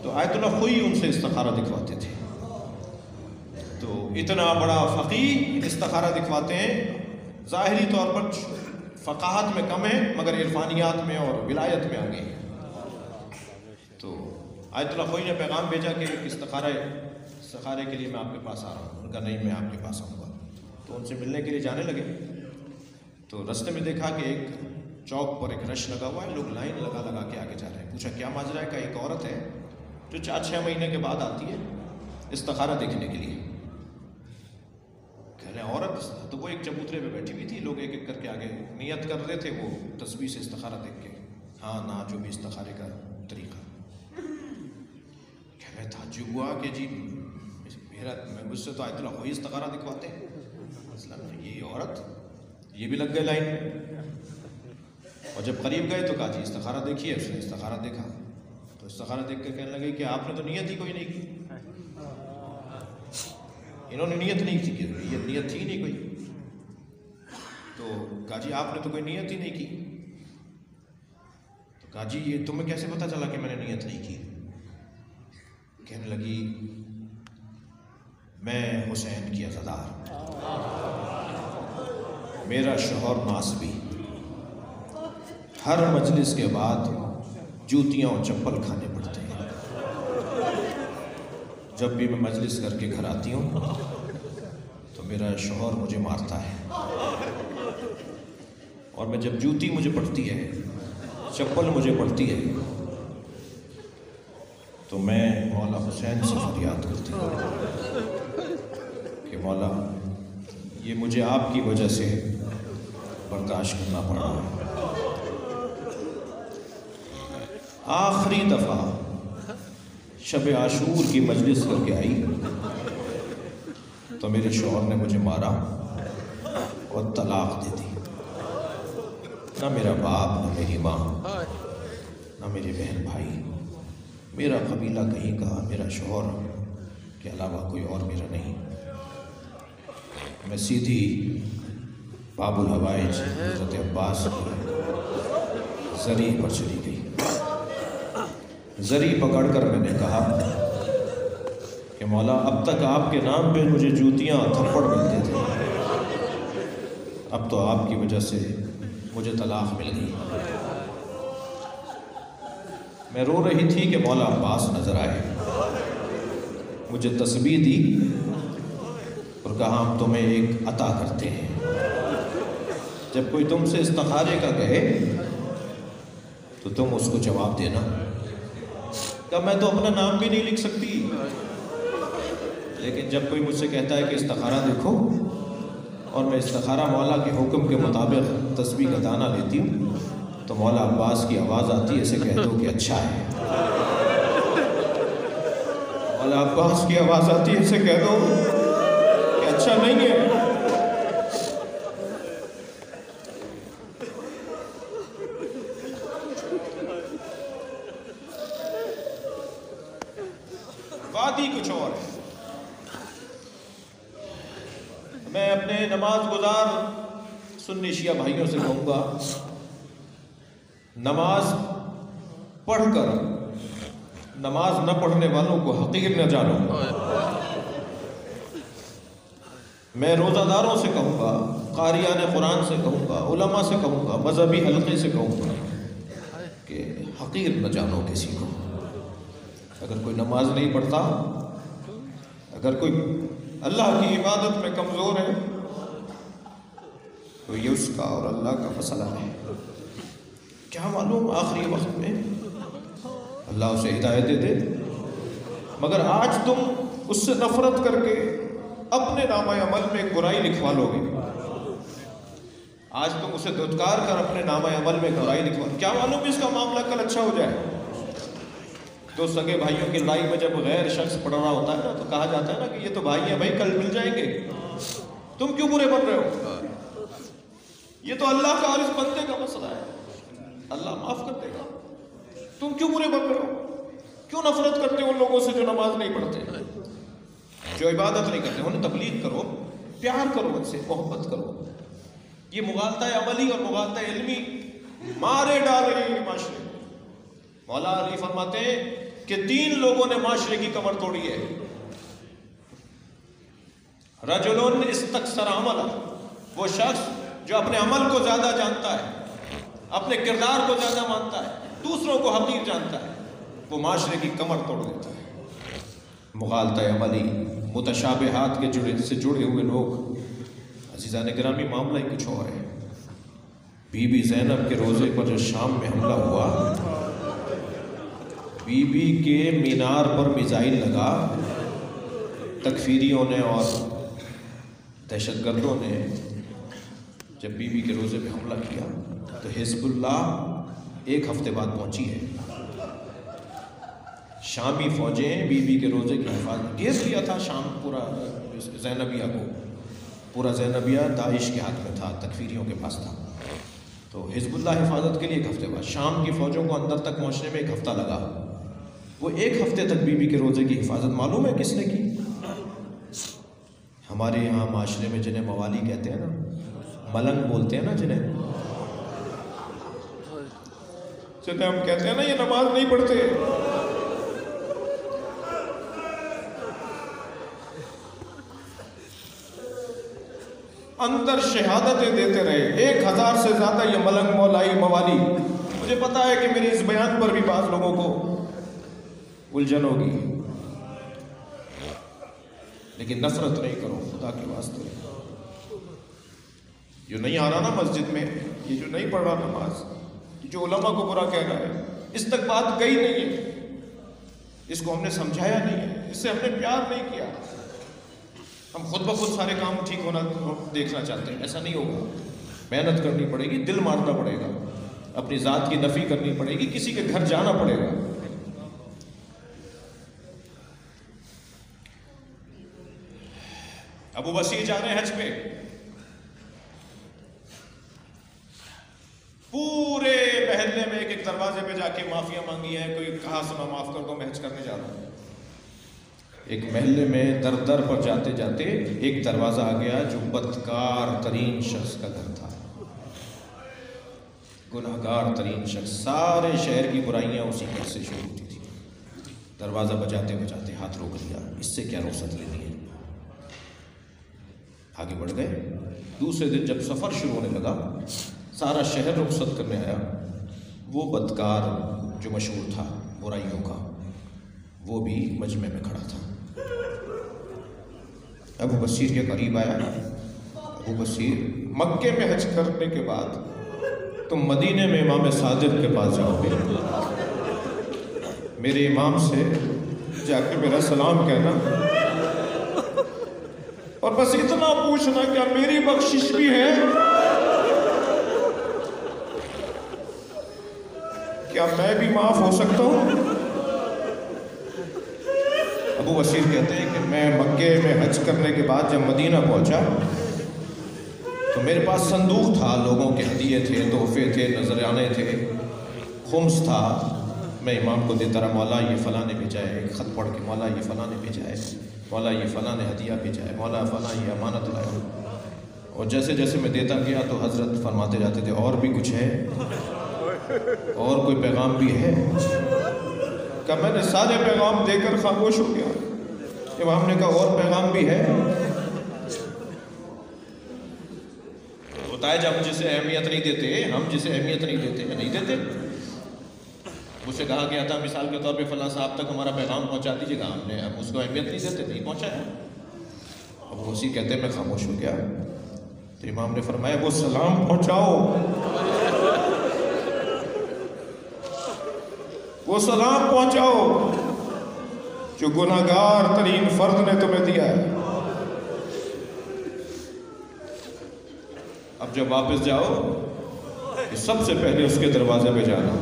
تو آیت اللہ خوئی ان سے استخارہ دکھواتے تھے۔ تو اتنا بڑا فقیہ استخارہ دکھواتے ہیں، ظاہری طور پر فقاہت میں کم ہے مگر عرفانیات میں اور ولایت میں آگے ہیں۔ تو آیت اللہ خوئی نے پیغام بھیجا کہ استخارے کے لیے میں آپ کے پاس آ رہا ہوں. ان کا نہیں، میں آپ کے پاس آؤں گا. تو ان سے ملنے کے لیے جانے لگے تو رستے میں دیکھا کہ ایک چوک پر ایک رش لگا ہوا ہے، لوگ لائن لگا کے آگے جا رہے ہیں. پوچھا کیا ماجرا ہے؟ کہ ایک عورت ہے جو 4-6 مہینے کے بعد آتی ہے استخارہ دیکھنے کے لیے. کہہ رہے ہیں عورت؟ تو وہ ایک چبوترے پہ بیٹھی ہوئی تھی، لوگ ایک ایک کر کے آگے نیت کر رہے تھے وہ تصویر سے استخارہ دیکھ کے، ہاں نہ جو بھی استخارے کا طریقہ. کہہ رہے تعجب ہوا کہ جی مجھ سے تو آیت اللہ کوئی استخارہ دکھواتے ہیں. یہ عورت یہ بھی لگ گئے لائن میں. اور جب قریب گئے تو کہا جی استخارہ دیکھیے. اس نے استخارہ دیکھا تو استخارہ دیکھ کے کہنے لگے کہ آپ نے تو نیت ہی کوئی نہیں کی. انہوں نے نیت نہیں کی، یہ نیت تھی نہیں کوئی. تو کہا جی آپ نے تو کوئی نیت ہی نہیں کی. تو کہا جی یہ تمہیں کیسے پتہ چلا کہ میں نے نیت نہیں کی؟ کہنے لگی میں حسین کی عزادار، میرا شوہر ناسبی، ہر مجلس کے بعد جوتیاں اور چپل کھانے پڑتے ہیں. جب بھی میں مجلس کر کے گھر آتی ہوں تو میرا شوہر مجھے مارتا ہے، اور میں جب جوتی مجھے پڑتی ہے، چپل مجھے پڑتی ہے، تو میں مولا حسین سے فریاد کرتی ہوں کہ مولا یہ مجھے آپ کی وجہ سے برداشت کرنا پڑا. آخری دفعہ شب عاشور کی مجلس کر کے آئی تو میرے شوہر نے مجھے مارا اور طلاق دے دی. نہ میرا باپ، نہ میری ماں، نہ میرے بہن بھائی، میرا قبیلہ کہیں کا، میرا شوہر کے علاوہ کوئی اور میرا نہیں. میں سیدھی باب الحوائج حضرت عباس کی زری پر چلی گئی. زری پکڑ کر میں نے کہا کہ مولا اب تک آپ کے نام پہ مجھے جوتیاں تھپڑ ملتے تھے، اب تو آپ کی وجہ سے مجھے طلاق مل گئی. میں رو رہی تھی کہ مولا عباس نظر آئے، مجھے تسبیح دی اور کہا ہم تمہیں ایک عطا کرتے ہیں، جب کوئی تم سے استخارے کا کہے تو تم اس کو جواب دینا. کہ میں تو اپنا نام بھی نہیں لکھ سکتی، لیکن جب کوئی مجھ سے کہتا ہے کہ استخارہ دیکھو، اور میں استخارہ مولا کے حکم کے مطابق تسبیح کا دانہ لیتی ہوں، تو مولا عباس کی آواز آتی ہے اسے کہہ دو کہ اچھا ہے. مولا عباس کی آواز آتی ہے اسے کہہ دو کہ اچھا نہیں ہے. وادی کچھ اور ہے. میں اپنے نماز گزار سنی شیعہ بھائیوں سے کہوں گا، نماز پڑھ کر نماز نہ پڑھنے والوں کو حقیر نہ جانو. میں روزہ داروں سے کہوں گا، قاریان قرآن سے کہوں گا، علماء سے کہوں گا، مذہبی حلقے سے کہوں گا کہ حقیر نہ جانو کسی کو. اگر کوئی نماز نہیں پڑھتا، اگر کوئی اللہ کی عبادت میں کمزور ہے، تو یہ اس کا اور اللہ کا مسئلہ ہے. کیا معلوم آخری وقت میں اللہ اسے ہدایت دے دے. مگر آج تم اس سے نفرت کر کے اپنے نامہ عمل میں ایک برائی لکھوا لو گے. آج تم اسے دھتکار کر اپنے نامہ عمل میں برائی لکھوا، کیا معلوم اس کا معاملہ کل اچھا ہو جائے. تو سگے بھائیوں کی لڑائی میں جب غیر شخص پڑھ رہا ہوتا ہے نا، تو کہا جاتا ہے نا کہ یہ تو بھائی ہیں، بھائی کل مل جائیں گے، تم کیوں برے بن رہے ہو؟ یہ تو اللہ کا اور اس بندے کا مسئلہ ہے، اللہ معاف کر دے گا. تم کیوں برے بن رہے ہو؟ کیوں نفرت کرتے ہو ان لوگوں سے جو نماز نہیں پڑھتے، جو عبادت نہیں کرتے؟ انہیں تبلیغ کرو، پیار کرو، ان سے محبت کرو. یہ مغالطہ عملی اور مغالطہ علمی مارے ڈال رہی ہے معاشرے کو. مولا علی فرماتے ہیں کہ 3 لوگوں نے معاشرے کی کمر توڑی ہے. رجل استکثر عملا، وہ شخص جو اپنے عمل کو زیادہ جانتا ہے، اپنے کردار کو زیادہ مانتا ہے، دوسروں کو حقیر جانتا ہے. وہ معاشرے کی کمر توڑ دیتا ہے۔ مغالطہ عملی، متشابہات کے سے جڑے ہوئے لوگ، عزیزان گرامی معاملہ ہی کچھ اور ہے۔ بی بی زینب کے روزے پر جو شام میں حملہ ہوا، بی بی کے مینار پر میزائل لگا، تکفیریوں نے اور دہشت گردوں نے جب بی بی کے روزے پہ حملہ کیا تو حزب اللہ 1 ہفتے بعد پہنچی ہے۔ شامی فوجیں بی بی کے روزے کی حفاظت، گھیر لیا تھا شام پورا زینبیہ کو، پورا زینبیہ داعش کے ہاتھ میں تھا، تکفیریوں کے پاس تھا، تو حزب اللہ حفاظت کے لیے 1 ہفتے بعد، شام کی فوجوں کو اندر تک پہنچنے میں 1 ہفتہ لگا۔ وہ 1 ہفتے تک بی بی کے روزے کی حفاظت معلوم ہے کس نے کی؟ ہمارے یہاں معاشرے میں جنہیں موالی کہتے ہیں نا، ملنگ بولتے ہیں نا جنہیں ہم کہتے ہیں نا یہ نماز نہیں پڑھتے، اندر شہادتیں دیتے رہے 1000 سے زیادہ یہ ملنگ مولائی موالی۔ مجھے پتا ہے کہ میری اس بیان پر بھی بعض لوگوں کو الجھن ہوگی، لیکن نفرت نہیں کرو خدا کے واسطے۔ جو نہیں آ رہا نا مسجد میں، یہ جو نہیں پڑھ رہا نماز، جو علماء کو برا کہہ رہا ہے، اس تک بات گئی نہیں ہے، اس کو ہم نے سمجھایا نہیں ہے، اس سے ہم نے پیار نہیں کیا۔ ہم خود بخود سارے کام ٹھیک ہونا دیکھنا چاہتے ہیں، ایسا نہیں ہوگا۔ محنت کرنی پڑے گی، دل مارنا پڑے گا، اپنی ذات کی نفی کرنی پڑے گی، کسی کے گھر جانا پڑے گا۔ ابو بصیر جا رہے ہیں حج پہ، پورے محلے میں ایک دروازے پہ جا کے معافیاں مانگی ہیں، کوئی کہا سنا معاف کر دو میں حج کرنے جا رہا ہوں۔ ایک محلے میں در در پر جاتے جاتے ایک دروازہ آ گیا جو بدکار ترین شخص کا گھر تھا، گناہگار ترین شخص، سارے شہر کی برائیاں اسی گھر سے شروع ہوتی تھی۔ دروازہ بجاتے بجاتے ہاتھ روک لیا، اس سے کیا رخصت لینی ہے، آگے بڑھ گئے۔ دوسرے دن جب سفر شروع ہونے لگا، سارا شہر رخصت کرنے آیا، وہ بدکار جو مشہور تھا برائیوں کا، وہ بھی مجمع میں کھڑا تھا۔ ابو بصیر کے قریب آیا، ابو بصیر مکے میں حج کرنے کے بعد تم مدینے میں امام صادق کے پاس جاؤ گے، میرے امام سے جا کے میرا سلام کہنا، اور بس اتنا پوچھنا کیا میری بخشش بھی ہے، کیا میں بھی معاف ہو سکتا ہوں؟ ابو بصیر کہتے ہیں کہ میں مکے میں حج کرنے کے بعد جب مدینہ پہنچا تو میرے پاس صندوق تھا، لوگوں کے ہدیے تھے، تحفے تھے، نذرانے تھے، خمس تھا، میں امام کو دیتا رہا، مولا یہ فلاں نے بھیجا ہے، ایک خط پڑھ کے مولا یہ فلاں نے بھیجا ہے، مولا یہ فلاں نے ہدیہ بھیجا ہے، مولا فلاں یہ امانت لایا۔ اور جیسے جیسے میں دیتا گیا تو حضرت فرماتے جاتے تھے اور بھی کچھ ہے، اور کوئی پیغام بھی ہے؟ کہ میں نے سارے پیغام دے کر خاموش ہو گیا۔ امام نے کہا اور پیغام بھی ہے؟ بتائے جب جسے اہمیت نہیں دیتے، ہم جسے اہمیت نہیں دیتے، نہیں دیتے۔ مجھ سے کہا گیا تھا مثال کے طور پہ فلاں صاحب تک ہمارا پیغام پہنچا دیجیے گا، ہم نے ہم اس کو اہمیت نہیں دیتے، نہیں پہنچایا۔ اب اسی کہتے میں خاموش ہو گیا، تو امام نے فرمایا وہ سلام پہنچاؤ، وہ سلام پہنچاؤ جو گناہگار ترین فرد نے تمہیں دیا ہے۔ اب جب واپس جاؤ تو سب سے پہلے اس کے دروازے پہ جانا،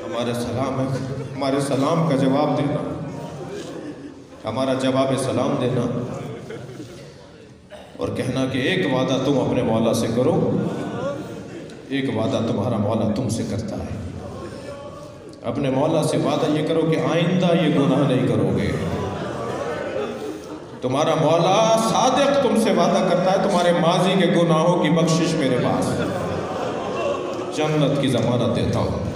ہمارے سلام کا جواب دینا، ہمارا جواب سلام دینا، اور کہنا کہ ایک وعدہ تم اپنے مولا سے کرو، ایک وعدہ تمہارا مولا تم سے کرتا ہے۔ اپنے مولا سے وعدہ یہ کرو کہ آئندہ یہ گناہ نہیں کرو گے۔ تمہارا مولا صادق تم سے وعدہ کرتا ہے، تمہارے ماضی کے گناہوں کی بخشش میرے پاس ہے، جنت کی ضمانت دیتا ہوں۔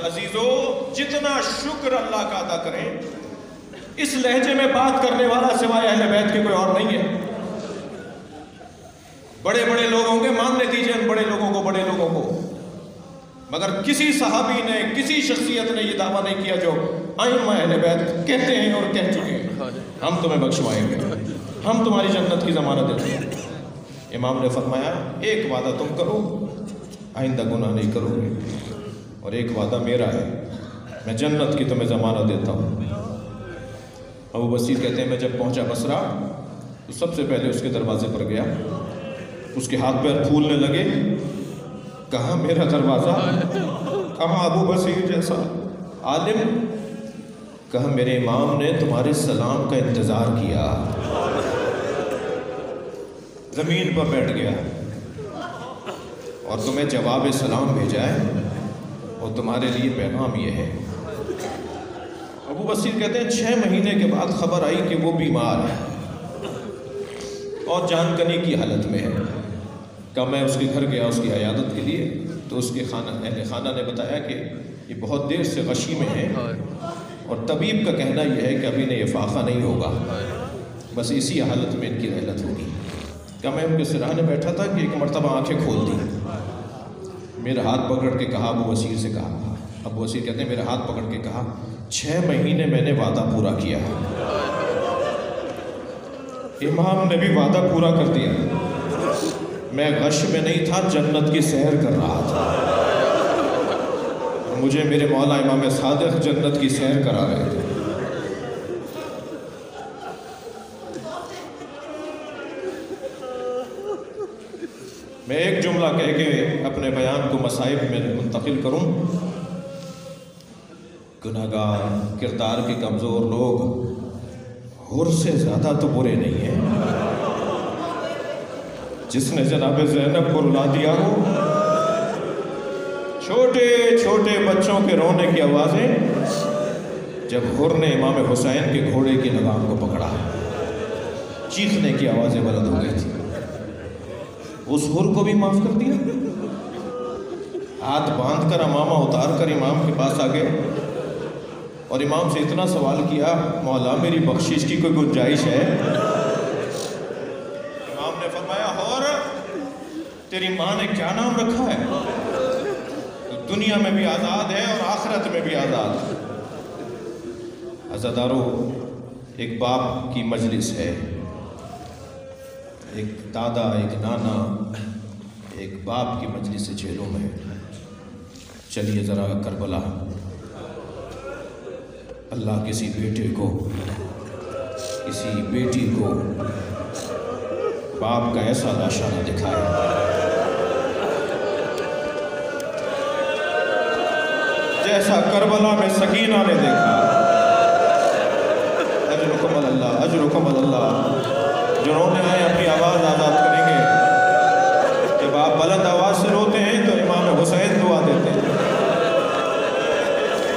عزیزو، جتنا شکر اللہ کا ادا کریں، اس لہجے میں بات کرنے والا سوائے اہل بیت کے کوئی اور نہیں ہے۔ بڑے بڑے لوگ ہوں گے، ماننے دیجئے ان بڑے لوگوں کو، بڑے لوگوں کو، مگر کسی صحابی نے، کسی شخصیت نے یہ دعویٰ نہیں کیا جو ائمہ اہل بیت کہتے ہیں اور کہہ چکے ہیں ہم تمہیں بخشوائیں گے، ہم تمہاری جنت کی ضمانت دیتے ہیں۔ امام نے فرمایا ایک وعدہ تم کرو آئندہ گناہ نہیں کرو گے، اور ایک وعدہ میرا ہے، میں جنت کی تمہیں ضمانت دیتا ہوں۔ ابو بصیر کہتے ہیں میں جب پہنچا بصرہ تو سب سے پہلے اس کے دروازے پر گیا، اس کے ہاتھ پیر پھولنے لگے، کہاں میرا دروازہ، کہاں ابو بصیر جیسا عالم، کہا میرے امام نے تمہارے سلام کا انتظار کیا۔ زمین پر بیٹھ گیا اور تمہیں جواب سلام بھیجا ہے اور تمہارے لیے پیغام یہ ہے۔ ابو بصیر کہتے ہیں 6 مہینے کے بعد خبر آئی کہ وہ بیمار ہے اور جان کنی کی حالت میں ہے۔ کہ میں اس کے گھر گیا اس کی عیادت کے لیے، تو اس کے اہل خانہ نے بتایا کہ یہ بہت دیر سے غشی میں ہے اور طبیب کا کہنا یہ ہے کہ ابھی انہیں افاقہ نہیں ہوگا، بس اسی حالت میں ان کی رحلت ہوگی۔ کہ میں ان کے سرانے بیٹھا تھا کہ ایک مرتبہ آنکھیں کھول دی، میرا ہاتھ پکڑ کے کہا، ابو بصیر سے کہا، ابو بصیر کہتے ہیں میرا ہاتھ پکڑ کے کہا 6 مہینے میں نے وعدہ پورا کیا ہے۔ امام نے بھی وعدہ پورا کر دیا، میں غش میں نہیں تھا، جنت کی سیر کر رہا تھا، مجھے میرے مولا امام صادق جنت کی سیر کرا رہے تھے۔ میں ایک جملہ کہہ کے اپنے بیان کو مصائب میں منتقل کروں۔ گناہگار کردار کے کمزور لوگ حر سے زیادہ تو برے نہیں ہیں۔ جس نے جناب زینب کو رلا دیا ہو، چھوٹے چھوٹے بچوں کے رونے کی آوازیں، جب حر نے امام حسین کے گھوڑے کی لگام کو پکڑا، چیخنے کی آوازیں بلند ہو گئی تھی۔ اس حر کو بھی معاف کر دیا، ہاتھ باندھ کر امامہ اتار کر امام کے پاس آ گئے اور امام سے اتنا سوال کیا، مولا میری بخشش کی کوئی گنجائش ہے؟ امام نے فرمایا حر تیری ماں نے کیا نام رکھا ہے؟ دنیا میں بھی آزاد ہے اور آخرت میں بھی آزاد ہے۔ عزادارو، ایک باپ کی مجلس ہے، ایک دادا، ایک نانا، ایک باپ کی مجلس جیلوں میں۔ چلیے ذرا کربلا، اللہ کسی بیٹے کو، کسی بیٹی کو باپ کا ایسا لاشا نہ دکھائے جیسا کربلا میں سکینہ نے دیکھا۔ اجرکم اللہ، اجرکم اللہ۔ جو رونے آئے اپنی آواز آزاد کریں گے۔ جب آپ بلند آواز سے روتے ہیں تو امام حسین دعا دیتے ہیں،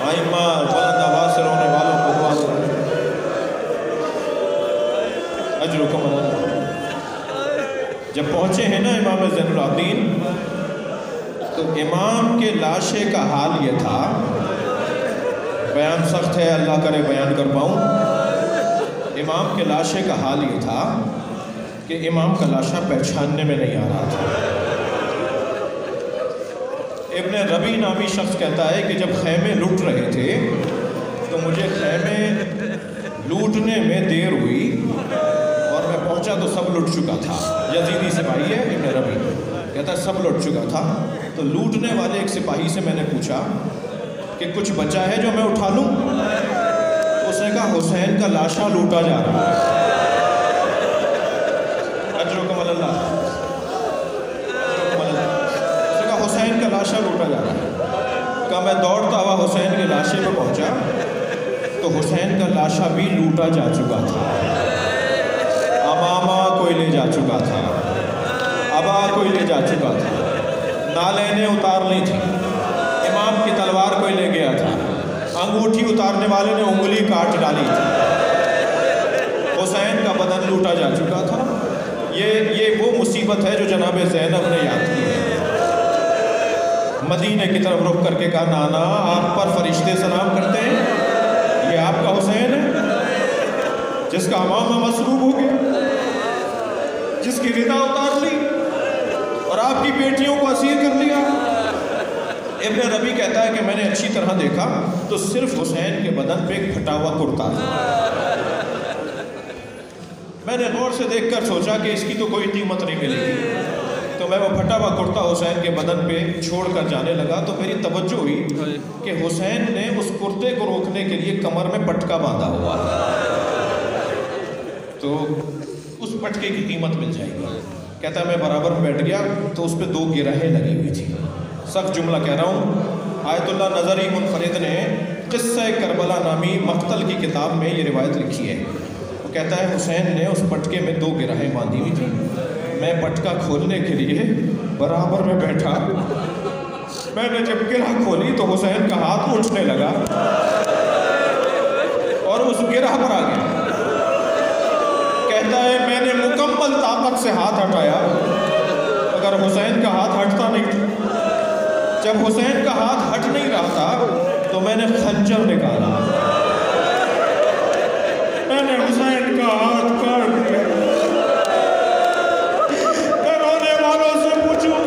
ائمہ بلند آواز سے رونے والوں کو دعا دیتے ہیں۔ اجرکم اللہ۔ جب پہنچے ہیں نا امام زین العابدین، تو امام کے لاشے کا حال یہ تھا، بیان سخت ہے، اللہ کرے بیان کر پاؤں۔ امام کے لاشے کا حال یہ تھا کہ امام کا لاشا پہچاننے میں نہیں آ رہا تھا۔ ابن ربی نامی شخص کہتا ہے کہ جب خیمے لوٹ رہے تھے تو مجھے خیمے لوٹنے میں دیر ہوئی اور میں پہنچا تو سب لٹ چکا تھا۔ یزیدی سپاہی ہے ابن ربی، کہتا ہے سب لٹ چکا تھا۔ تو لوٹنے والے ایک سپاہی سے میں نے پوچھا کہ کچھ بچا ہے جو میں اٹھا لوں؟ اس نے کہا حسین کا لاشا لوٹا جا رہا ہے۔ اجرکم اللہ، اجرکم اللہ۔ اس نے کہا حسین کا لاشا لوٹا جا رہا ہے۔ کہا میں دوڑتا ہوا حسین کے لاشے پہ پہنچا تو حسین کا لاشا بھی لوٹا جا چکا تھا، امامہ کوئی لے جا چکا تھا، ابا کوئی لے جا چکا تھا، نالینیں اتار لی تھی، امام کی تلوار کوئی لے گیا تھا، انگوٹھی اتارنے والے نے انگلی کاٹ ڈالی تھی، حسین کا بدن لوٹا جا چکا تھا۔ یہ وہ مصیبت ہے جو جناب زینب نے یاد کی ہے۔ مدینے کی طرف رخ کر کے کہا نانا آپ پر فرشتے سلام کرتے ہیں، یہ آپ کا حسین ہے جس کا امامہ مصلوب ہو گیا، جس کی ردا اتار لی اور آپ کی بیٹیوں کو اسیر کر لیا۔ ابن ربی کہتا ہے کہ میں نے اچھی طرح دیکھا تو صرف حسین کے بدن پہ ایک پھٹا ہوا کرتا تھا۔ میں نے غور سے دیکھ کر سوچا کہ اس کی تو کوئی قیمت نہیں ملے گی، تو میں وہ پھٹا ہوا کرتا حسین کے بدن پہ چھوڑ کر جانے لگا تو میری توجہ ہوئی کہ حسین نے اس کرتے کو روکنے کے لیے کمر میں پٹکا باندھا ہوا ہے، تو اس پٹکے کی قیمت مل جائے گی۔ کہتا ہے میں برابر میں بیٹھ گیا تو اس پہ 2 گرہیں لگی ہوئی تھی۔ سخت جملہ کہہ رہا ہوں، آیت اللہ نظری منفرد نے قصہ کربلا نامی مقتل کی کتاب میں یہ روایت لکھی ہے۔ وہ کہتا ہے حسین نے اس پٹکے میں 2 گرہیں باندھی ہوئی تھی، میں پٹکا کھولنے کے لیے برابر میں بیٹھا، میں نے جب گرہ کھولی تو حسین کا ہاتھ اٹھنے لگا اور اس گرہ پر آ گیا۔ کہتا ہے میں نے مکمل طاقت سے ہاتھ ہٹایا مگر حسین کا ہاتھ ہٹتا نہیں تھا۔ جب حسین کا ہاتھ ہٹ نہیں رہا تھا تو میں نے خنجر نکالا، میں نے حسین کا ہاتھ کاٹ دیا۔ میں رونے والوں سے پوچھوں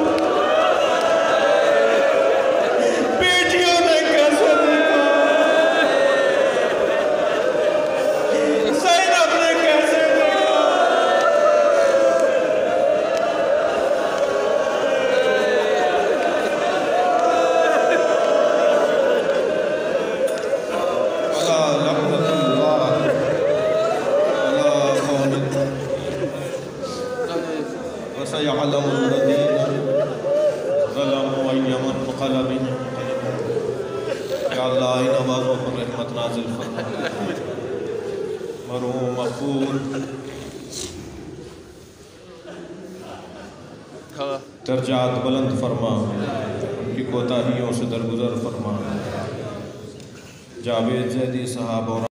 بیٹیوں نے کیسے دیکھا، زینب نے کیسے دیکھا؟ وَسَيَعْلَمُ الَّذِينَ ظَلَمُوا أَيَّ مُنقَلَبٍ يَنقَلِبُونَ۔ یا اللہ ان آوازوں پر رحمت نازل فرما، مرحوم مغفور درجات بلند فرما، ان کی کوتاہیوں سے درگزر فرما۔ جاوید زیدی صاحب اور